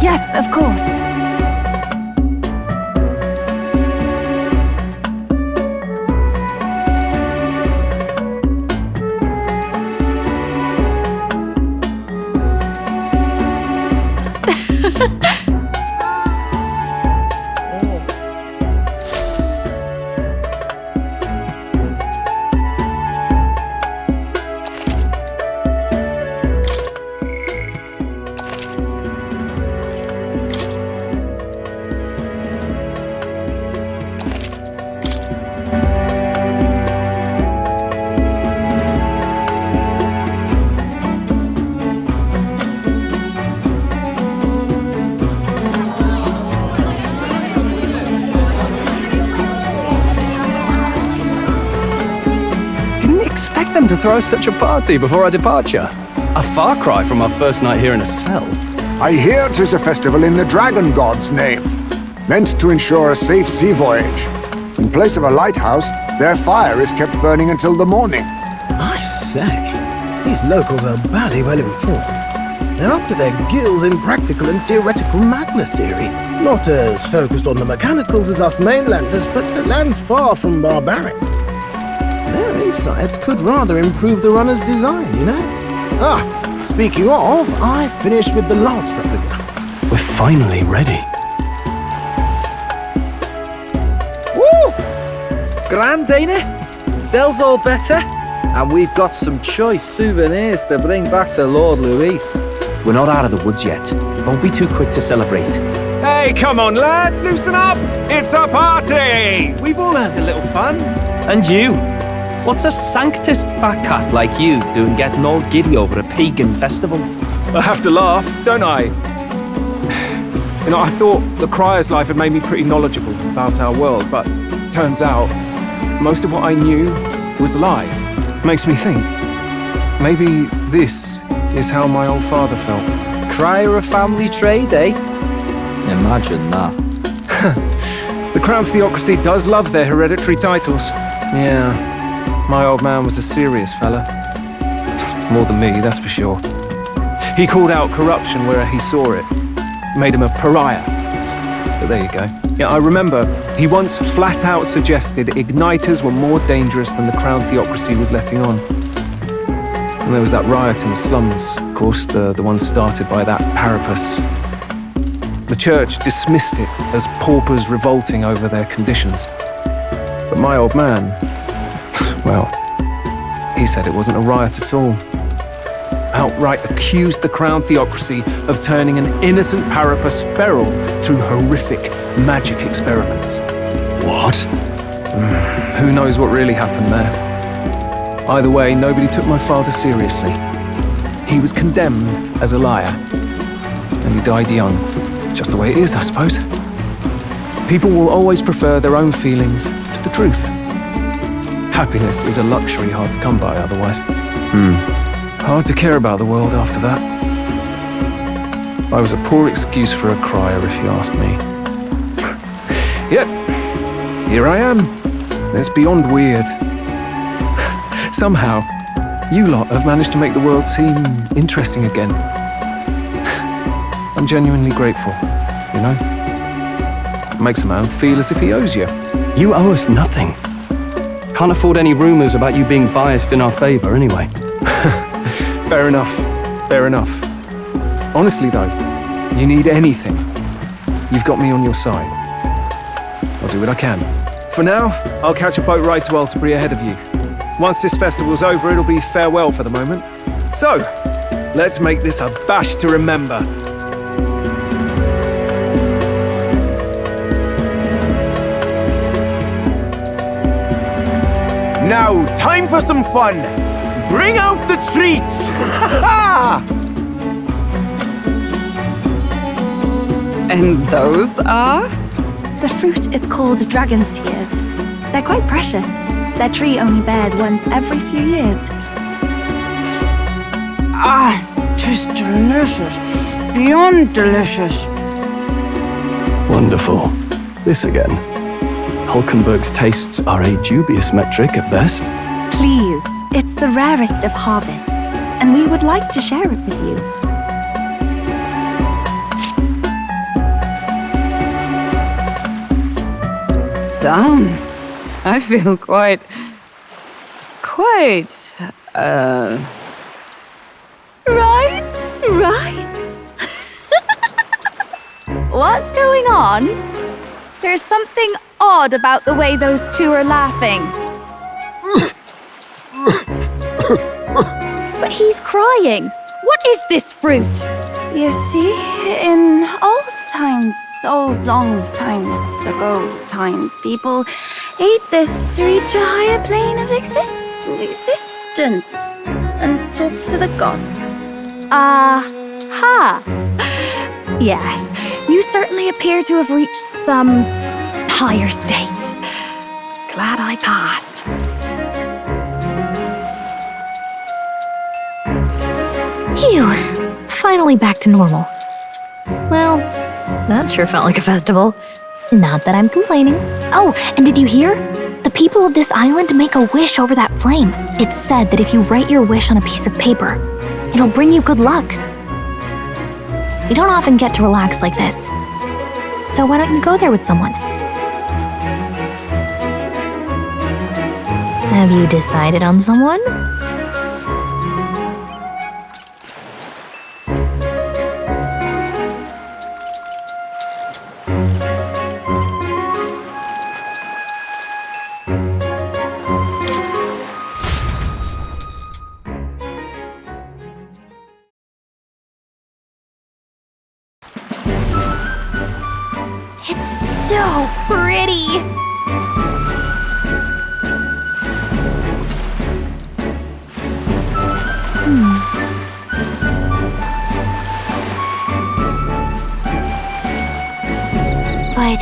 Yes, of course. Them to throw such a party before our departure. A far cry from our first night here in a cell. I hear 'tis a festival in the Dragon God's name, meant to ensure a safe sea voyage. In place of a lighthouse, their fire is kept burning until the morning. I say, these locals are badly well informed. They're up to their gills in practical and theoretical magna theory. Not as focused on the mechanicals as us mainlanders, but the land's far from barbaric. Their insights could rather improve the runner's design, you know? Speaking of, I finished with the lance replica. We're finally ready. Woo! Grand, ain't it? Dell's all better, and we've got some choice souvenirs to bring back to Lord Luis. We're not out of the woods yet. Don't be too quick to celebrate. Hey, come on, lads, loosen up! It's a party! We've all had a little fun. And you? What's a sanctist fat cat like you doing getting all giddy over a pagan festival? I have to laugh, don't I? You know, I thought the Crier's life had made me pretty knowledgeable about our world, but turns out most of what I knew was lies. Makes me think, maybe this is how my old father felt. Crier a family trade, eh? Imagine that. The Crown Theocracy does love their hereditary titles. Yeah. My old man was a serious fella. More than me, that's for sure. He called out corruption where he saw it. Made him a pariah. But there you go. Yeah, I remember he once flat out suggested igniters were more dangerous than the Crown Theocracy was letting on. And there was that riot in the slums, of course, the one started by that Parapus. The church dismissed it as paupers revolting over their conditions. But my old man, well, he said it wasn't a riot at all. Outright accused the Crown Theocracy of turning an innocent Parapus feral through horrific magic experiments. What? Who knows what really happened there? Either way, nobody took my father seriously. He was condemned as a liar. And he died young. Just the way it is, I suppose. People will always prefer their own feelings to the truth. Happiness is a luxury hard to come by otherwise. Hard to care about the world after that. I was a poor excuse for a crier, if you ask me. Yet, here I am. It's beyond weird. Somehow, you lot have managed to make the world seem interesting again. I'm genuinely grateful, you know? It makes a man feel as if he owes you. You owe us nothing. Can't afford any rumors about you being biased in our favor anyway. Fair enough. Fair enough. Honestly, though, you need anything, you've got me on your side. I'll do what I can. For now, I'll catch a boat ride to Altabury ahead of you. Once this festival's over, it'll be farewell for the moment. So, let's make this a bash to remember. Now, time for some fun! Bring out the treats! And those are? The fruit is called dragon's tears. They're quite precious. Their tree only bears once every few years. Ah, 'tis delicious. Beyond delicious. Wonderful. This again. Hulkenberg's tastes are a dubious metric at best. Please, it's the rarest of harvests, and we would like to share it with you. Sounds. I feel quite... Right? What's going on? There's something odd about the way those two are laughing. But he's crying. What is this fruit? You see, in old times, so long times ago people ate this to reach a higher plane of existence and talk to the gods. Ha! Yes, you certainly appear to have reached some higher state. Glad I passed. Phew. Finally back to normal. Well, that sure felt like a festival. Not that I'm complaining. Oh, and did you hear? The people of this island make a wish over that flame. It's said that if you write your wish on a piece of paper, it'll bring you good luck. You don't often get to relax like this. So why don't you go there with someone? Have you decided on someone? So pretty! But...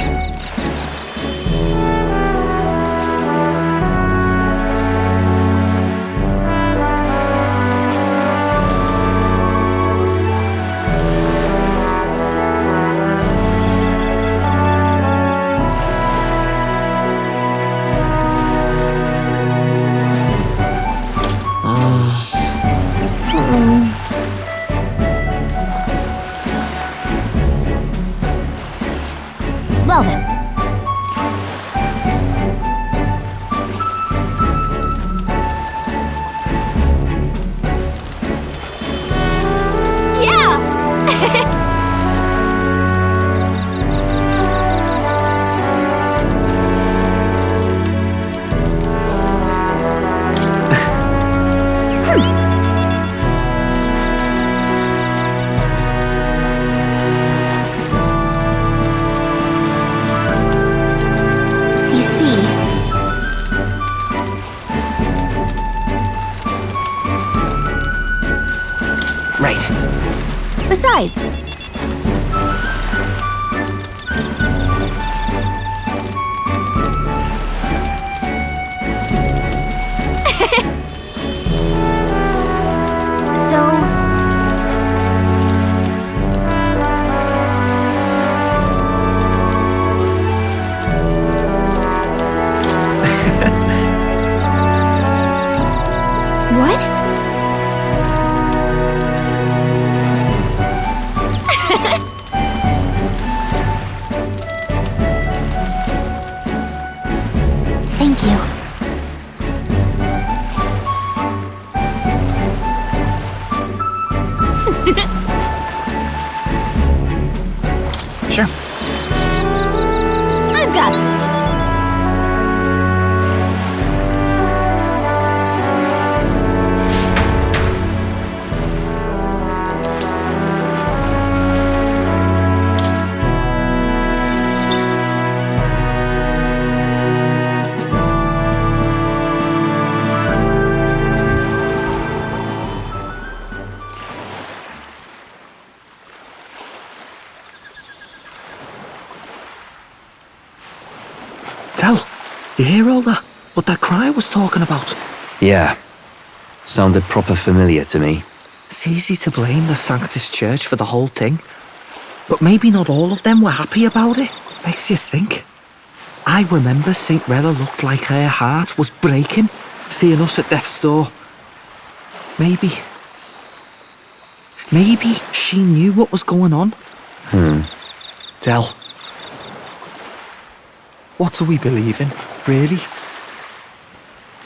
Well then. Yeah! Right. Besides... What? Thank you. Sure. I've got this. Tell, you hear all that? What that cry was talking about? Yeah. Sounded proper familiar to me. It's easy to blame the Sanctus Church for the whole thing. But maybe not all of them were happy about it. Makes you think. I remember St. Rella looked like her heart was breaking, seeing us at death's door. Maybe she knew what was going on. Del, what do we believe in, really?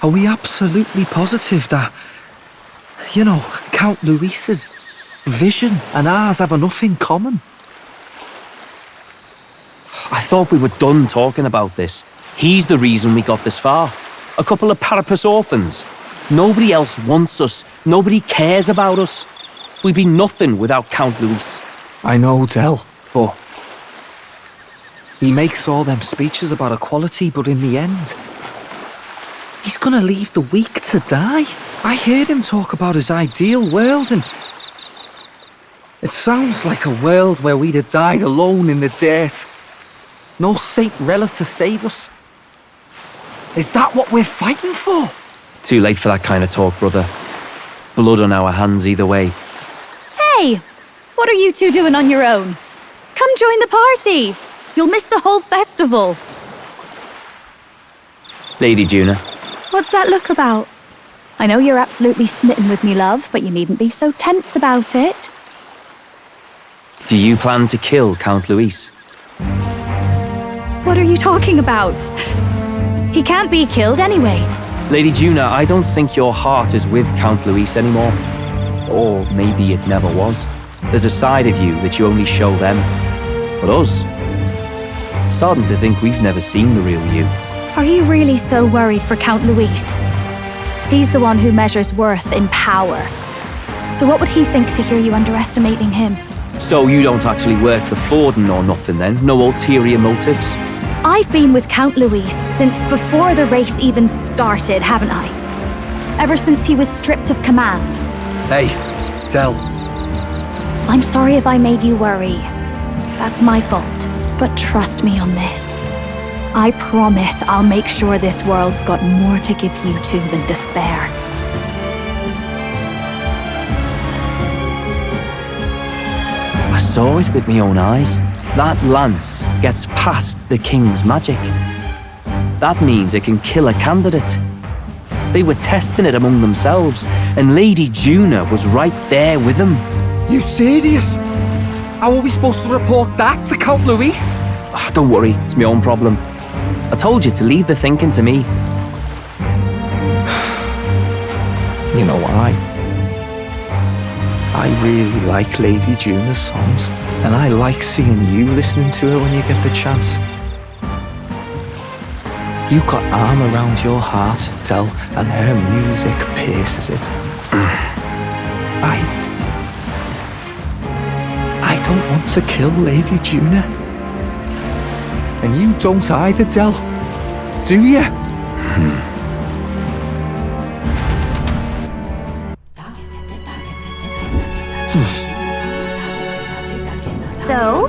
Are we absolutely positive that, Count Luis's vision and ours have enough in common? I thought we were done talking about this. He's the reason we got this far. A couple of Parapus orphans. Nobody else wants us. Nobody cares about us. We'd be nothing without Count Luis. I know, Del, but he makes all them speeches about equality, but in the end, he's gonna leave the weak to die. I heard him talk about his ideal world, and it sounds like a world where we'd have died alone in the dirt. No Saint Rella to save us. Is that what we're fighting for? Too late for that kind of talk, brother. Blood on our hands either way. Hey! What are you two doing on your own? Come join the party! You'll miss the whole festival. Lady Juna. What's that look about? I know you're absolutely smitten with me, love, but you needn't be so tense about it. Do you plan to kill Count Luis? What are you talking about? He can't be killed anyway. Lady Juna, I don't think your heart is with Count Luis anymore. Or maybe it never was. There's a side of you that you only show them. But us? Starting to think we've never seen the real you. Are you really so worried for Count Luis? He's the one who measures worth in power. So what would he think to hear you underestimating him? So you don't actually work for Forden or nothing then? No ulterior motives? I've been with Count Luis since before the race even started, haven't I? Ever since he was stripped of command. Hey, Del. I'm sorry if I made you worry. That's my fault. But trust me on this. I promise I'll make sure this world's got more to give you two than despair. I saw it with my own eyes. That lance gets past the king's magic. That means it can kill a candidate. They were testing it among themselves, and Lady Juna was right there with them. You serious? How are we supposed to report that to Count Luis? Don't worry, it's my own problem. I told you to leave the thinking to me. You know why? I really like Lady Juna's songs, and I like seeing you listening to her when you get the chance. You've got arm around your heart, Del, and her music pierces it. I don't want to kill Lady Juna. And you don't either, Del. Do you? So?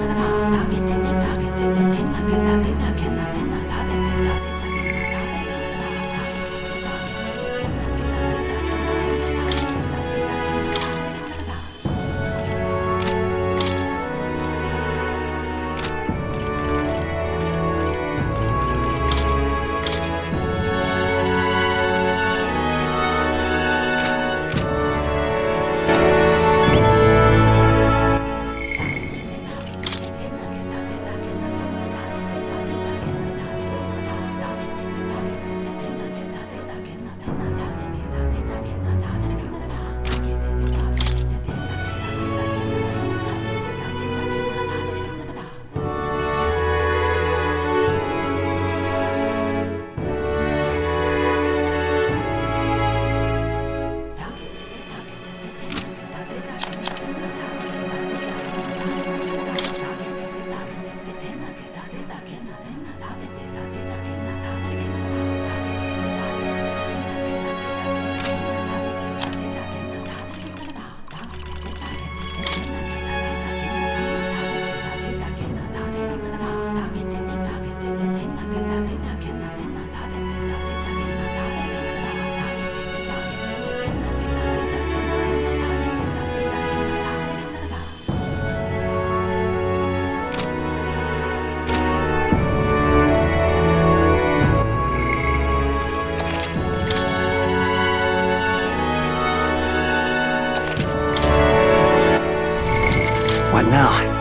now.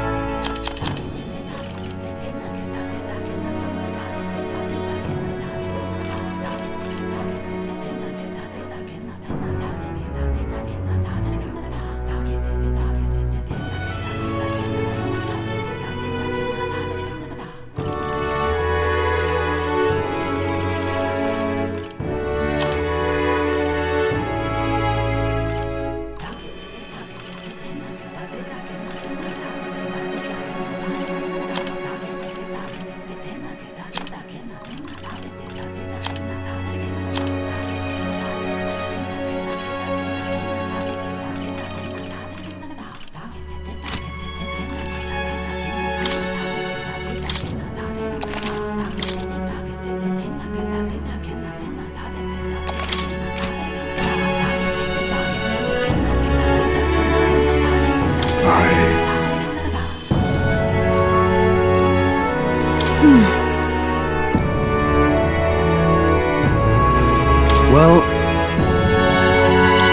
Well,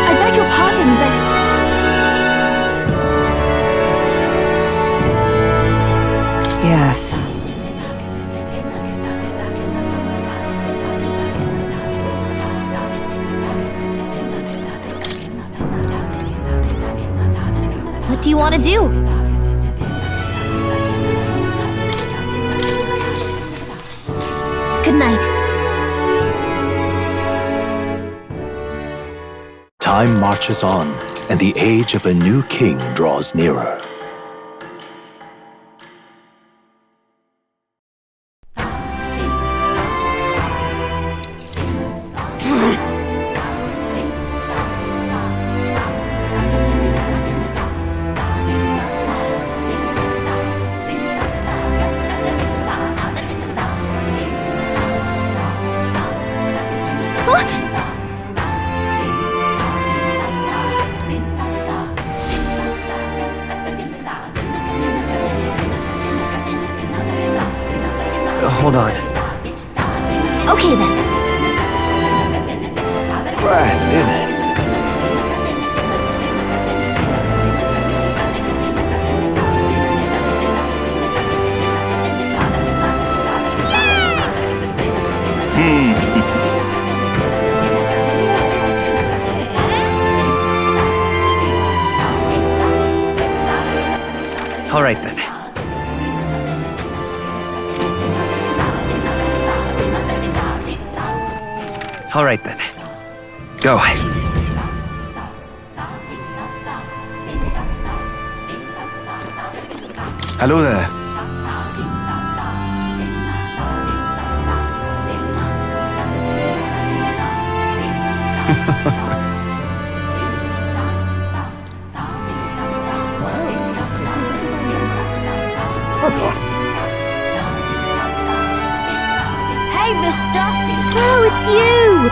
I beg your pardon, but... Yes. What do you want to do? Good night. Time marches on, and the age of a new king draws nearer. hold on. Okay then. Grand, isn't it? All right then. All right then. Go. Hello there. Hey, mister! Oh, it's you!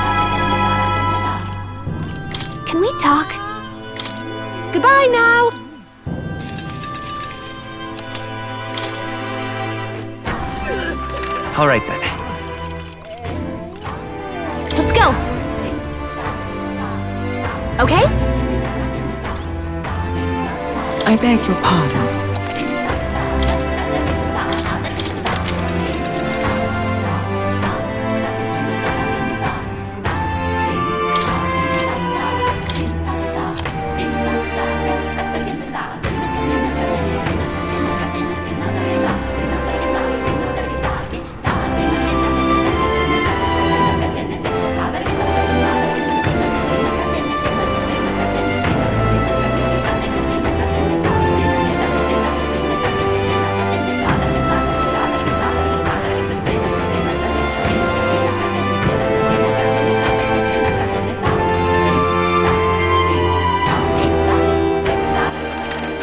Can we talk? Goodbye now! All right then. Let's go. Okay? I beg your pardon.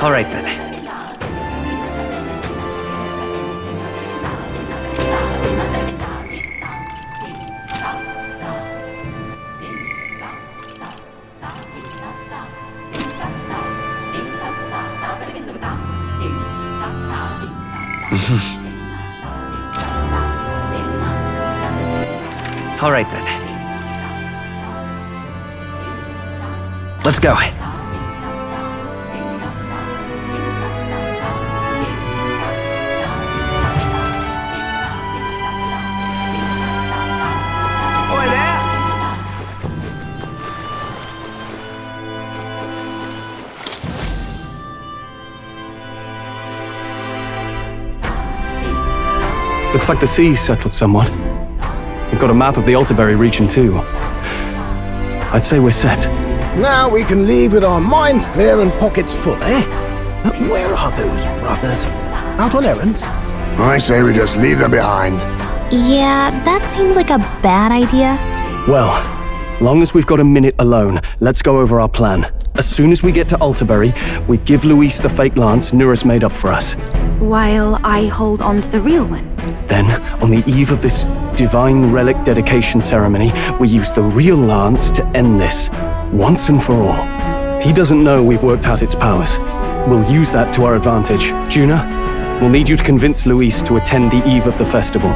All right then. All right then. Let's go. Looks like the sea's settled somewhat. We've got a map of the Altabury region too. I'd say we're set. Now we can leave with our minds clear and pockets full, eh? Where are those brothers? Out on errands? I say we just leave them behind. Yeah, that seems like a bad idea. Well, long as we've got a minute alone, let's go over our plan. As soon as we get to Altabury, we give Luis the fake lance Nuris made up for us. While I hold on to the real one. Then, on the eve of this divine relic dedication ceremony, we use the real lance to end this, once and for all. He doesn't know we've worked out its powers. We'll use that to our advantage. Juna, we'll need you to convince Luis to attend the eve of the festival.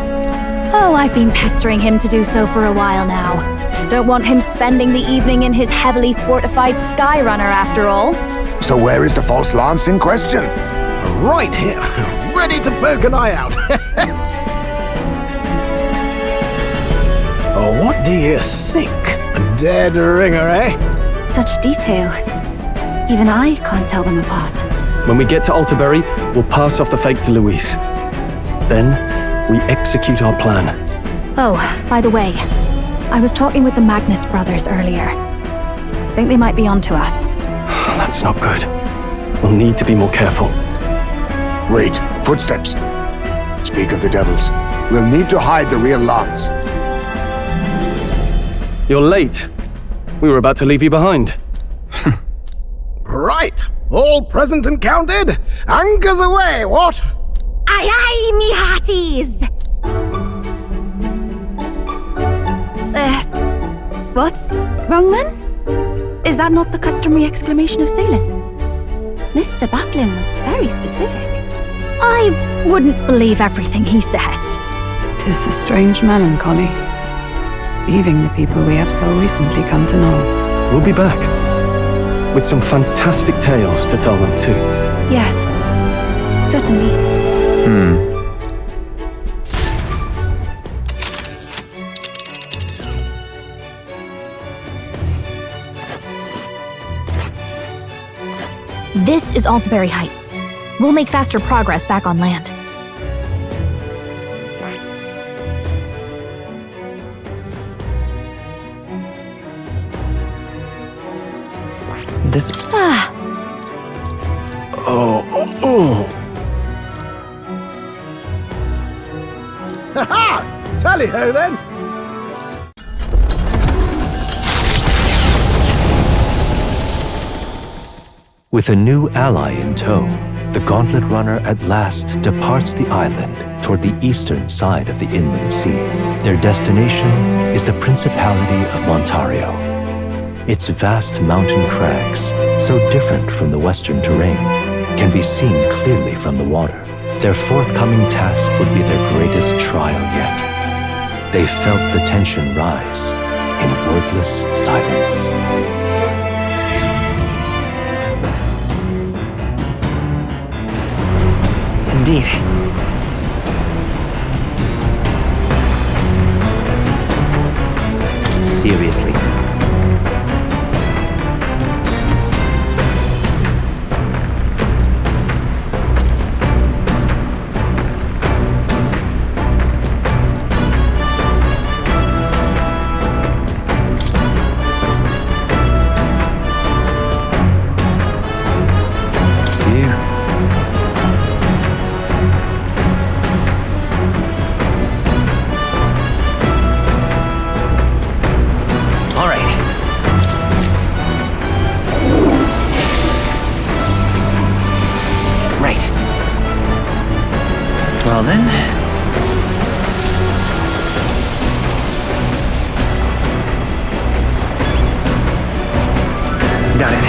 Oh, I've been pestering him to do so for a while now. Don't want him spending the evening in his heavily fortified Skyrunner after all. So where is the false lance in question? Right here, ready to poke an eye out. Oh, what do you think? A dead ringer, eh? Such detail. Even I can't tell them apart. When we get to Altabury, we'll pass off the fake to Luis. Then, we execute our plan. Oh, by the way, I was talking with the Magnus brothers earlier. Think they might be onto us. That's not good. We'll need to be more careful. Wait, footsteps. Speak of the devils. We'll need to hide the real lance. You're late. We were about to leave you behind. Right, all present and counted. Anchors away, what? Aye aye, me hearties! What's wrong then? Is that not the customary exclamation of sailors? Mr. Backlin was very specific. I wouldn't believe everything he says. 'Tis a strange melancholy, leaving the people we have so recently come to know. We'll be back, with some fantastic tales to tell them too. Yes, certainly. This is Altabury Heights. We'll make faster progress back on land. This... Ha-ha! Tally-ho then! With a new ally in tow, the Gauntlet Runner at last departs the island toward the eastern side of the inland sea. Their destination is the Principality of Montario. Its vast mountain crags, so different from the western terrain, can be seen clearly from the water. Their forthcoming task would be their greatest trial yet. They felt the tension rise in wordless silence. Indeed. Seriously. Well then... Got it.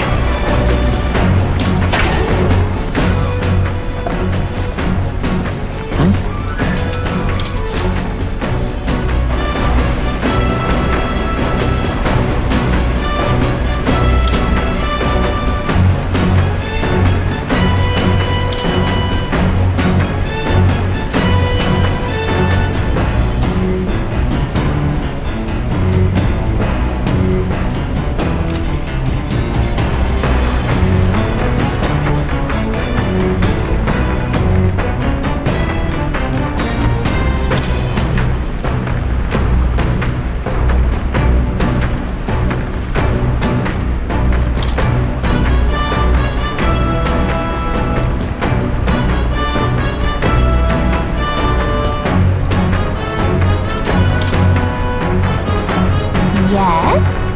Yes?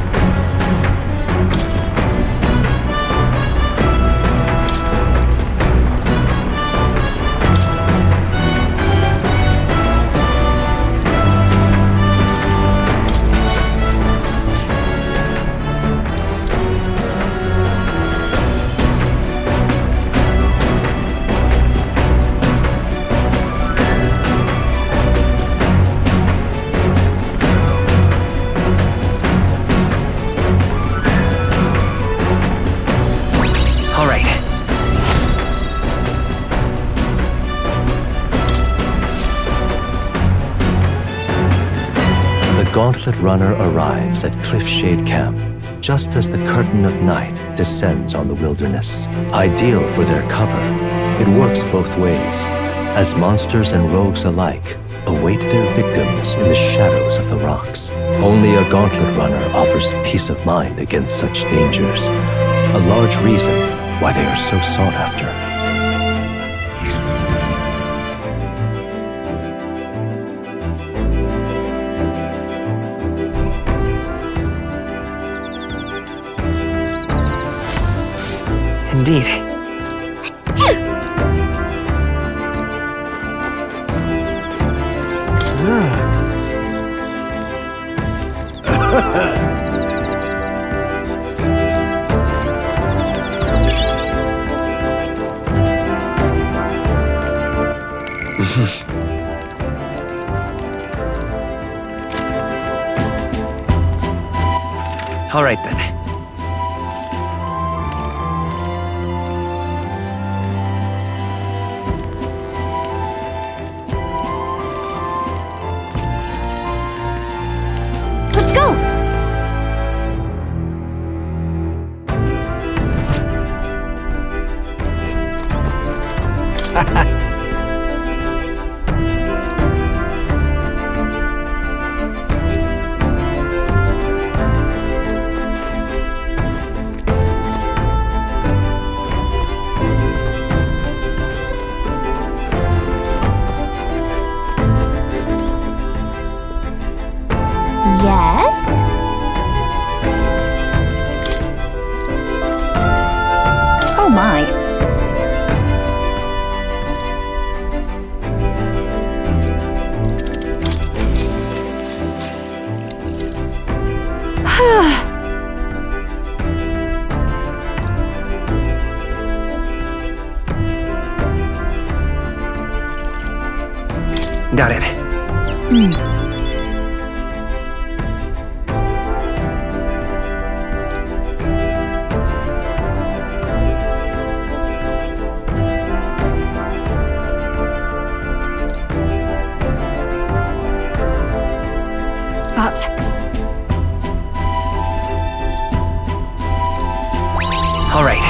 The Gauntlet Runner arrives at Cliffshade Camp just as the curtain of night descends on the wilderness. Ideal for their cover, it works both ways, as monsters and rogues alike await their victims in the shadows of the rocks. Only a Gauntlet Runner offers peace of mind against such dangers, a large reason why they are so sought after. Indeed. All right then. Yes? Oh my. Got it. All right.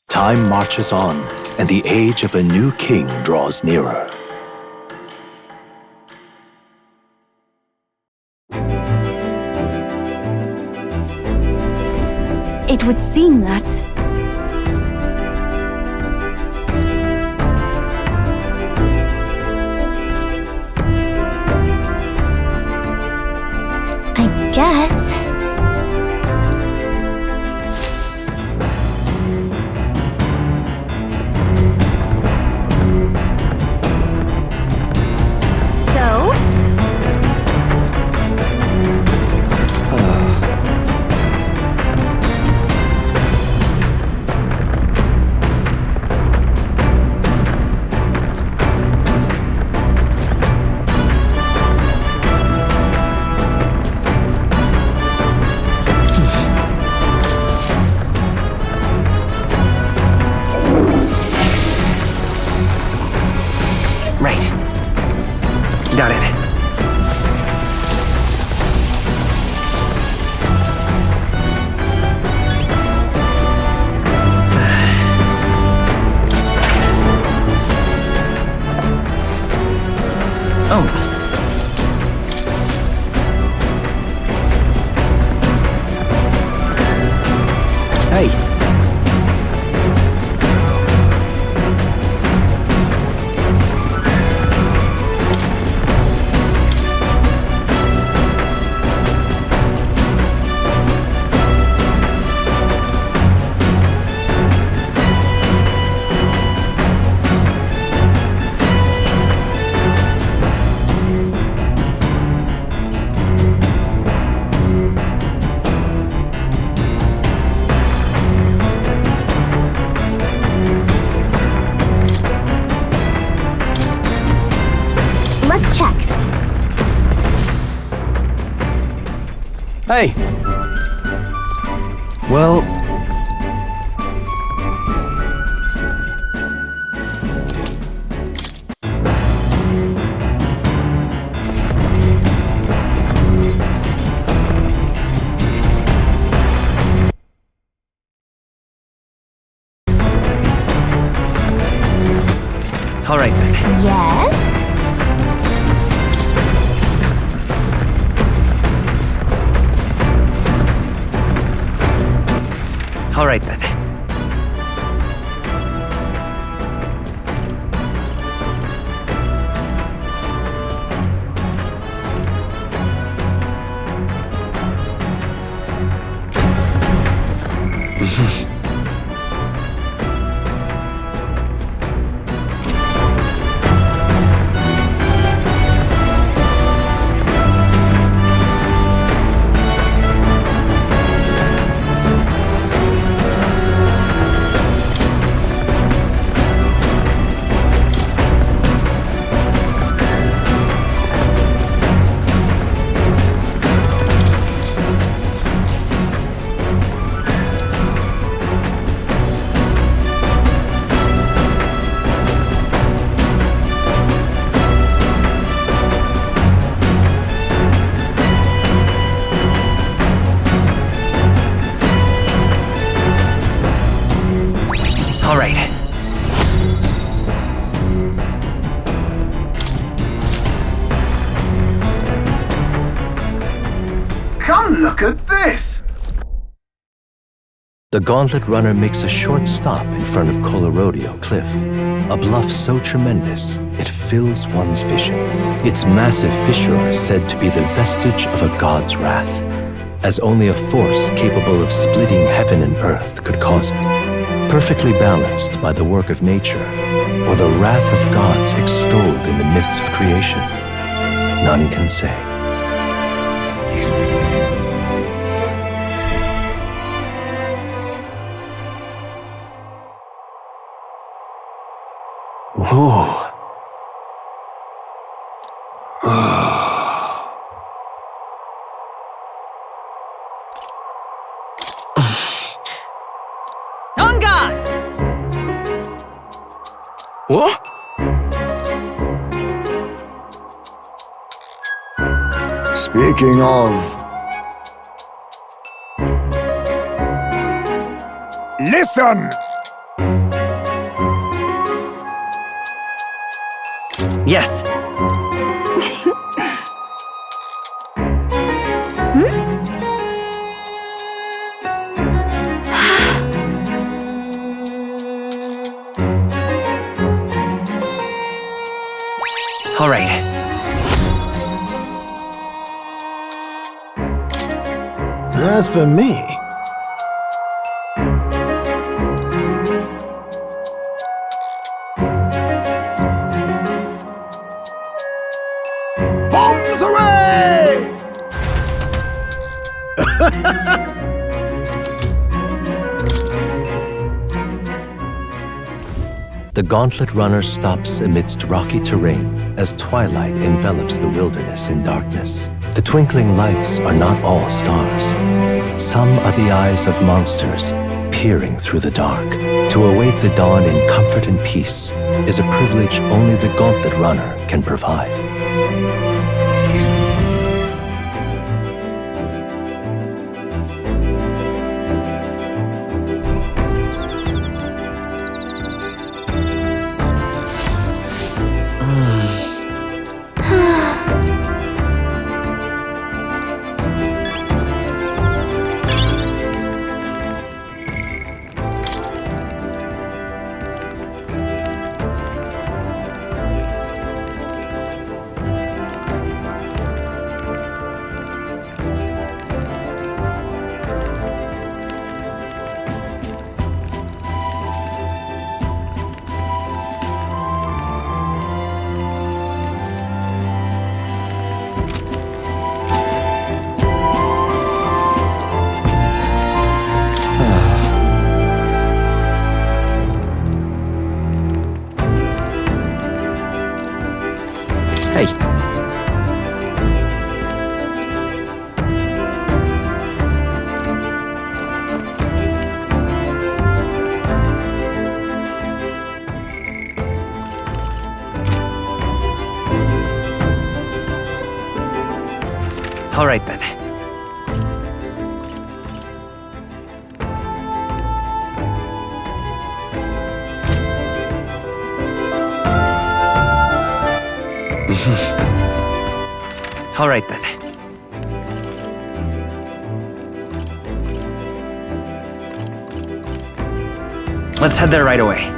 Time marches on, and the age of a new king draws nearer. It would seem that... I guess. Hey. Well... All right then. Yes? All right then. All right. Come look at this! The Gauntlet Runner makes a short stop in front of Colorodeo Cliff, a bluff so tremendous it fills one's vision. Its massive fissure is said to be the vestige of a god's wrath, as only a force capable of splitting heaven and earth could cause it. Perfectly balanced by the work of nature, or the wrath of gods extolled in the myths of creation, none can say. Whoa. On guard! What? Speaking of... Listen! Yes. All right. As for me... Bombs away! The Gauntlet Runner stops amidst rocky terrain as twilight envelops the wilderness in darkness. The twinkling lights are not all stars. Some are the eyes of monsters peering through the dark. To await the dawn in comfort and peace is a privilege only the Gauntlet Runner can provide. All right then. All right then. Let's head there right away.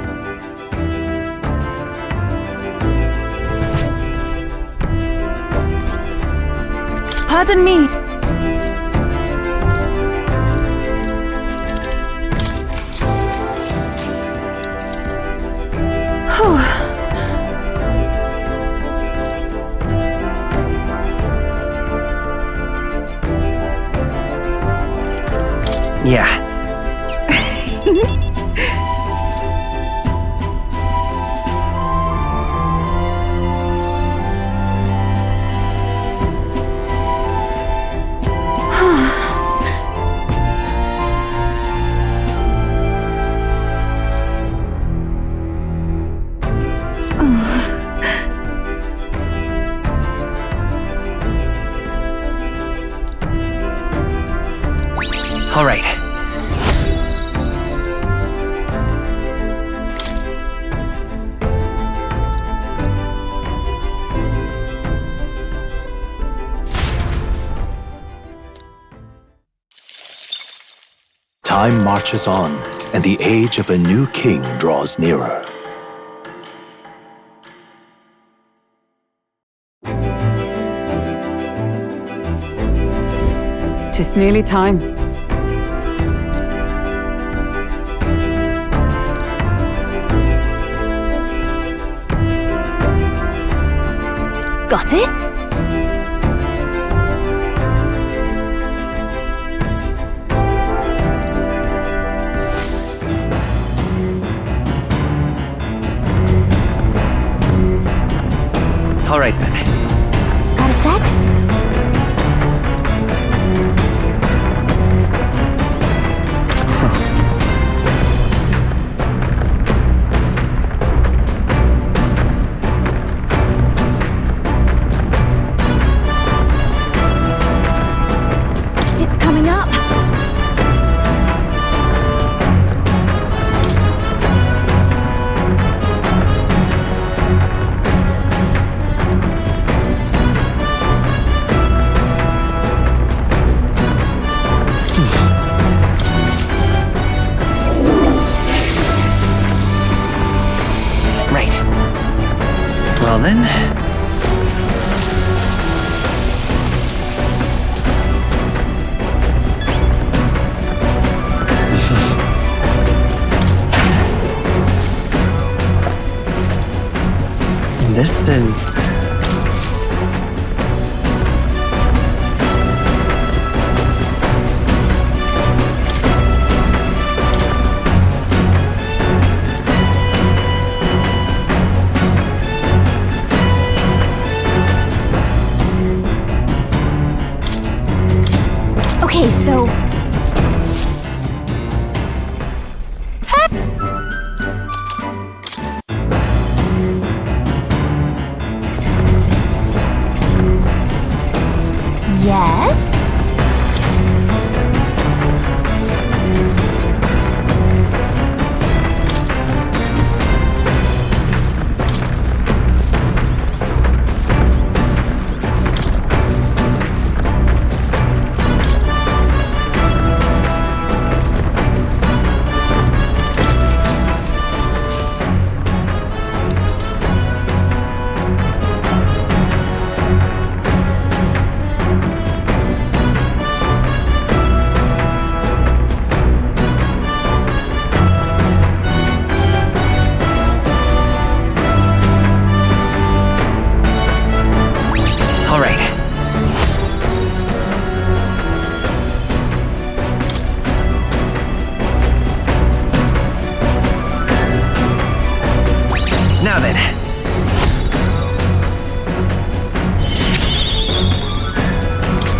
Pardon me. Whew. Yeah. All right. Time marches on, and the age of a new king draws nearer. Tis nearly time. Got it? All right then. Got a sec? It's coming up. Right. Well then. This is... Okay, so... Yes? All right. Now then.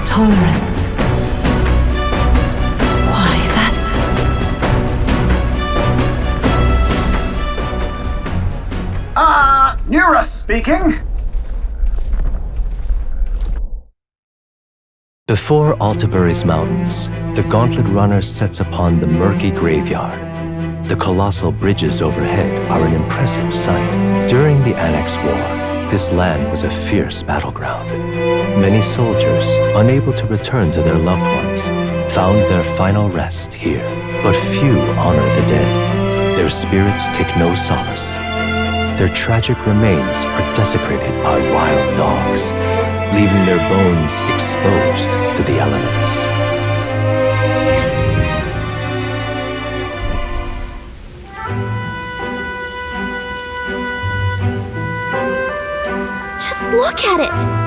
Tolerance. Why, that's... Nura speaking. Before Altabury's mountains, the Gauntlet Runner sets upon the murky graveyard. The colossal bridges overhead are an impressive sight. During the Annex War, this land was a fierce battleground. Many soldiers, unable to return to their loved ones, found their final rest here. But few honor the dead. Their spirits take no solace. Their tragic remains are desecrated by wild dogs, leaving their bones exposed to the elements. Just look at it!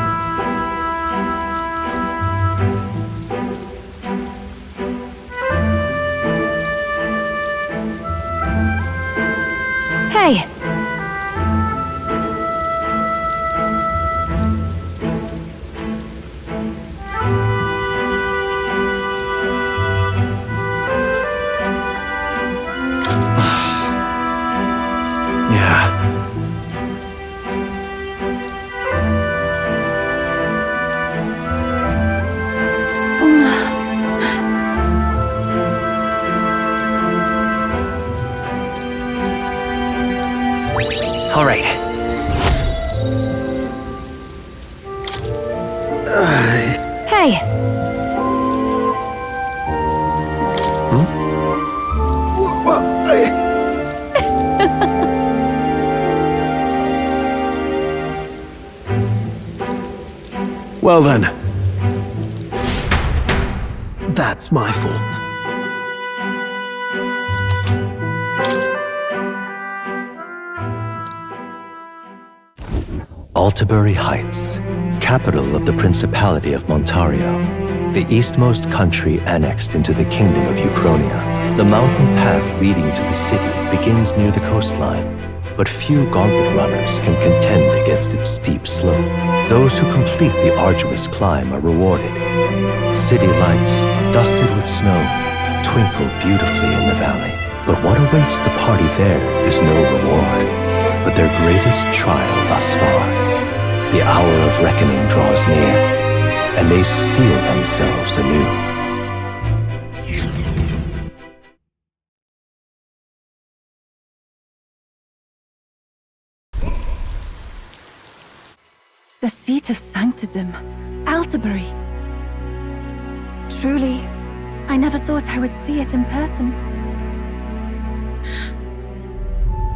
Hey! All right. Hey! Well then. That's my fault. Altabury Heights, capital of the Principality of Montario, the eastmost country annexed into the Kingdom of Uchronia. The mountain path leading to the city begins near the coastline, but few Gauntlet runners can contend against its steep slope. Those who complete the arduous climb are rewarded. City lights, dusted with snow, twinkle beautifully in the valley. But what awaits the party there is no reward, but their greatest trial thus far. The hour of reckoning draws near, and they steel themselves anew. The seat of sanctism, Altabury. Truly, I never thought I would see it in person.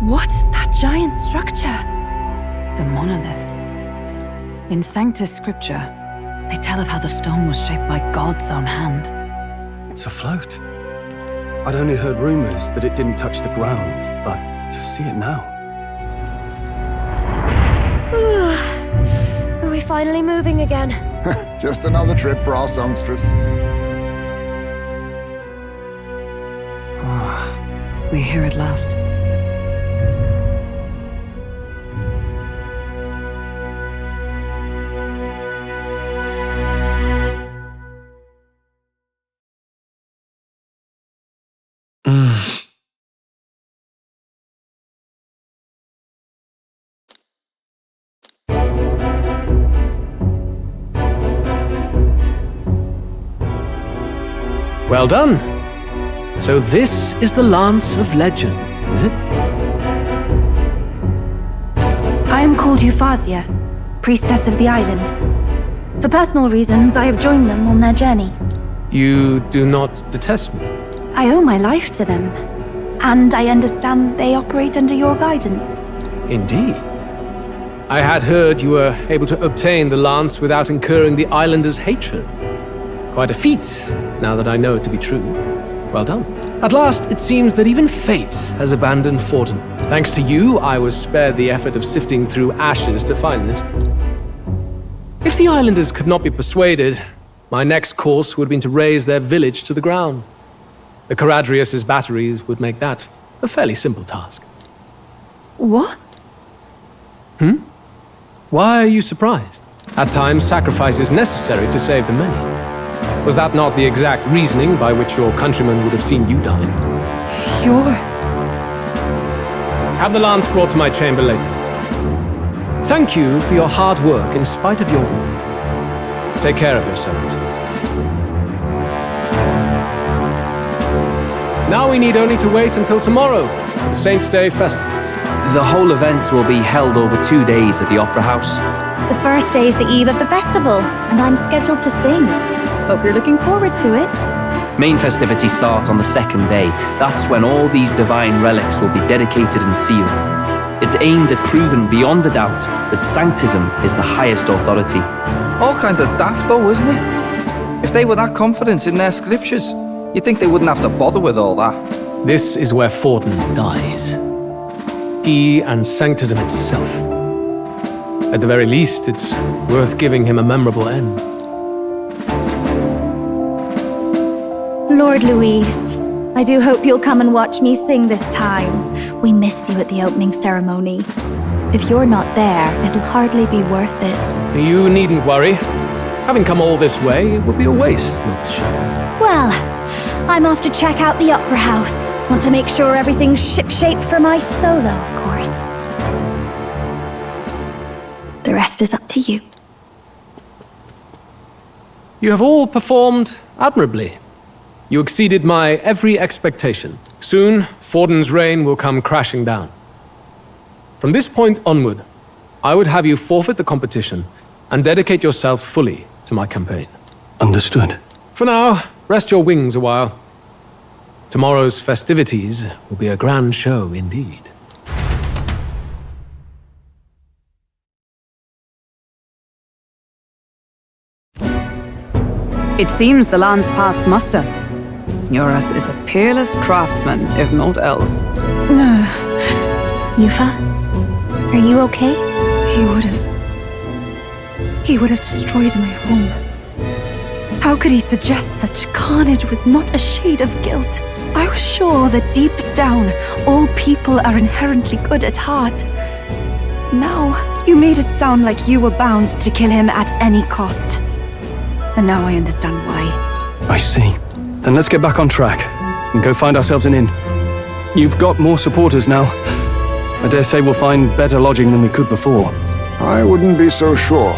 What is that giant structure? The monolith. In Sanctus Scripture, they tell of how the stone was shaped by God's own hand. It's afloat. I'd only heard rumors that it didn't touch the ground, but to see it now. Are we finally moving again? Just another trip for our songstress. We're here at last. Well done. So this is the Lance of Legend, is it? I am called Euphazia, priestess of the island. For personal reasons, I have joined them on their journey. You do not detest me? I owe my life to them, and I understand they operate under your guidance. Indeed. I had heard you were able to obtain the lance without incurring the islanders' hatred. Quite a feat, now that I know it to be true. Well done. At last, it seems that even fate has abandoned Fortin. Thanks to you, I was spared the effort of sifting through ashes to find this. If the islanders could not be persuaded, my next course would have been to raze their village to the ground. The Caradrius' batteries would make that a fairly simple task. What? Why are you surprised? At times, sacrifice is necessary to save the many. Was that not the exact reasoning by which your countrymen would have seen you die? Have the lance brought to my chamber later. Thank you for your hard work in spite of your wound. Take care of yourselves. Now we need only to wait until tomorrow, for the Saints' Day Festival. The whole event will be held over 2 days at the Opera House. The first day is the eve of the festival, and I'm scheduled to sing. Hope you're looking forward to it. Main festivities start on the second day. That's when all these divine relics will be dedicated and sealed. It's aimed at proving beyond a doubt that Sanctism is the highest authority. All kind of daft though, isn't it? If they were that confident in their scriptures, you'd think they wouldn't have to bother with all that. This is where Forden dies. He and Sanctism itself. At the very least, it's worth giving him a memorable end. Lord Louise, I do hope you'll come and watch me sing this time. We missed you at the opening ceremony. If you're not there, it'll hardly be worth it. You needn't worry. Having come all this way, it would be a waste not to show. Well, I'm off to check out the Opera House. Want to make sure everything's shipshape for my solo, of course. The rest is up to you. You have all performed admirably. You exceeded my every expectation. Soon, Forden's reign will come crashing down. From this point onward, I would have you forfeit the competition and dedicate yourself fully to my campaign. Understood. For now, rest your wings a while. Tomorrow's festivities will be a grand show indeed. It seems the land's passed muster. Eurus is a peerless craftsman, if not else. Yufa, are you okay? He would have destroyed my home. How could he suggest such carnage with not a shade of guilt? I was sure that deep down, all people are inherently good at heart. Now, you made it sound like you were bound to kill him at any cost. And now I understand why. I see. Then let's get back on track and go find ourselves an inn. You've got more supporters now. I dare say we'll find better lodging than we could before. I wouldn't be so sure.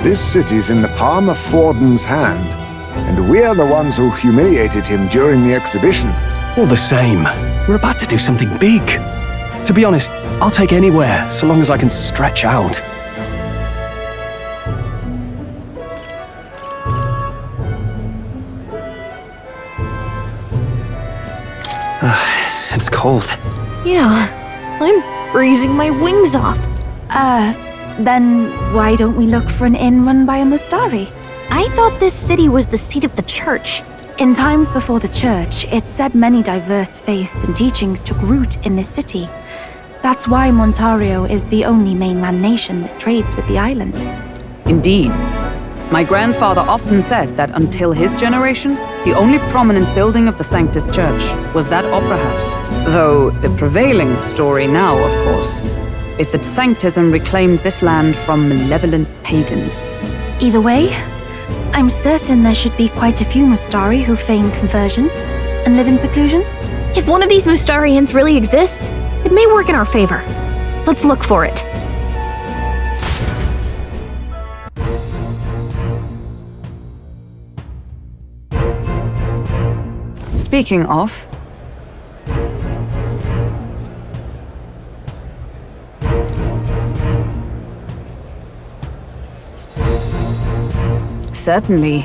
This city's in the palm of Forden's hand, and we're the ones who humiliated him during the exhibition. All the same, we're about to do something big. To be honest, I'll take anywhere, so long as I can stretch out. It's cold. Yeah, I'm freezing my wings off. Then why don't we look for an inn run by a Mustari? I thought this city was the seat of the church. In times before the church, it said many diverse faiths and teachings took root in this city. That's why Montario is the only mainland nation that trades with the islands. Indeed. My grandfather often said that until his generation, the only prominent building of the Sanctus Church was that opera house. Though the prevailing story now, of course, is that Sanctism reclaimed this land from malevolent pagans. Either way, I'm certain there should be quite a few Mustari who feign conversion and live in seclusion. If one of these Mustarians really exists, it may work in our favor. Let's look for it. Speaking of, certainly.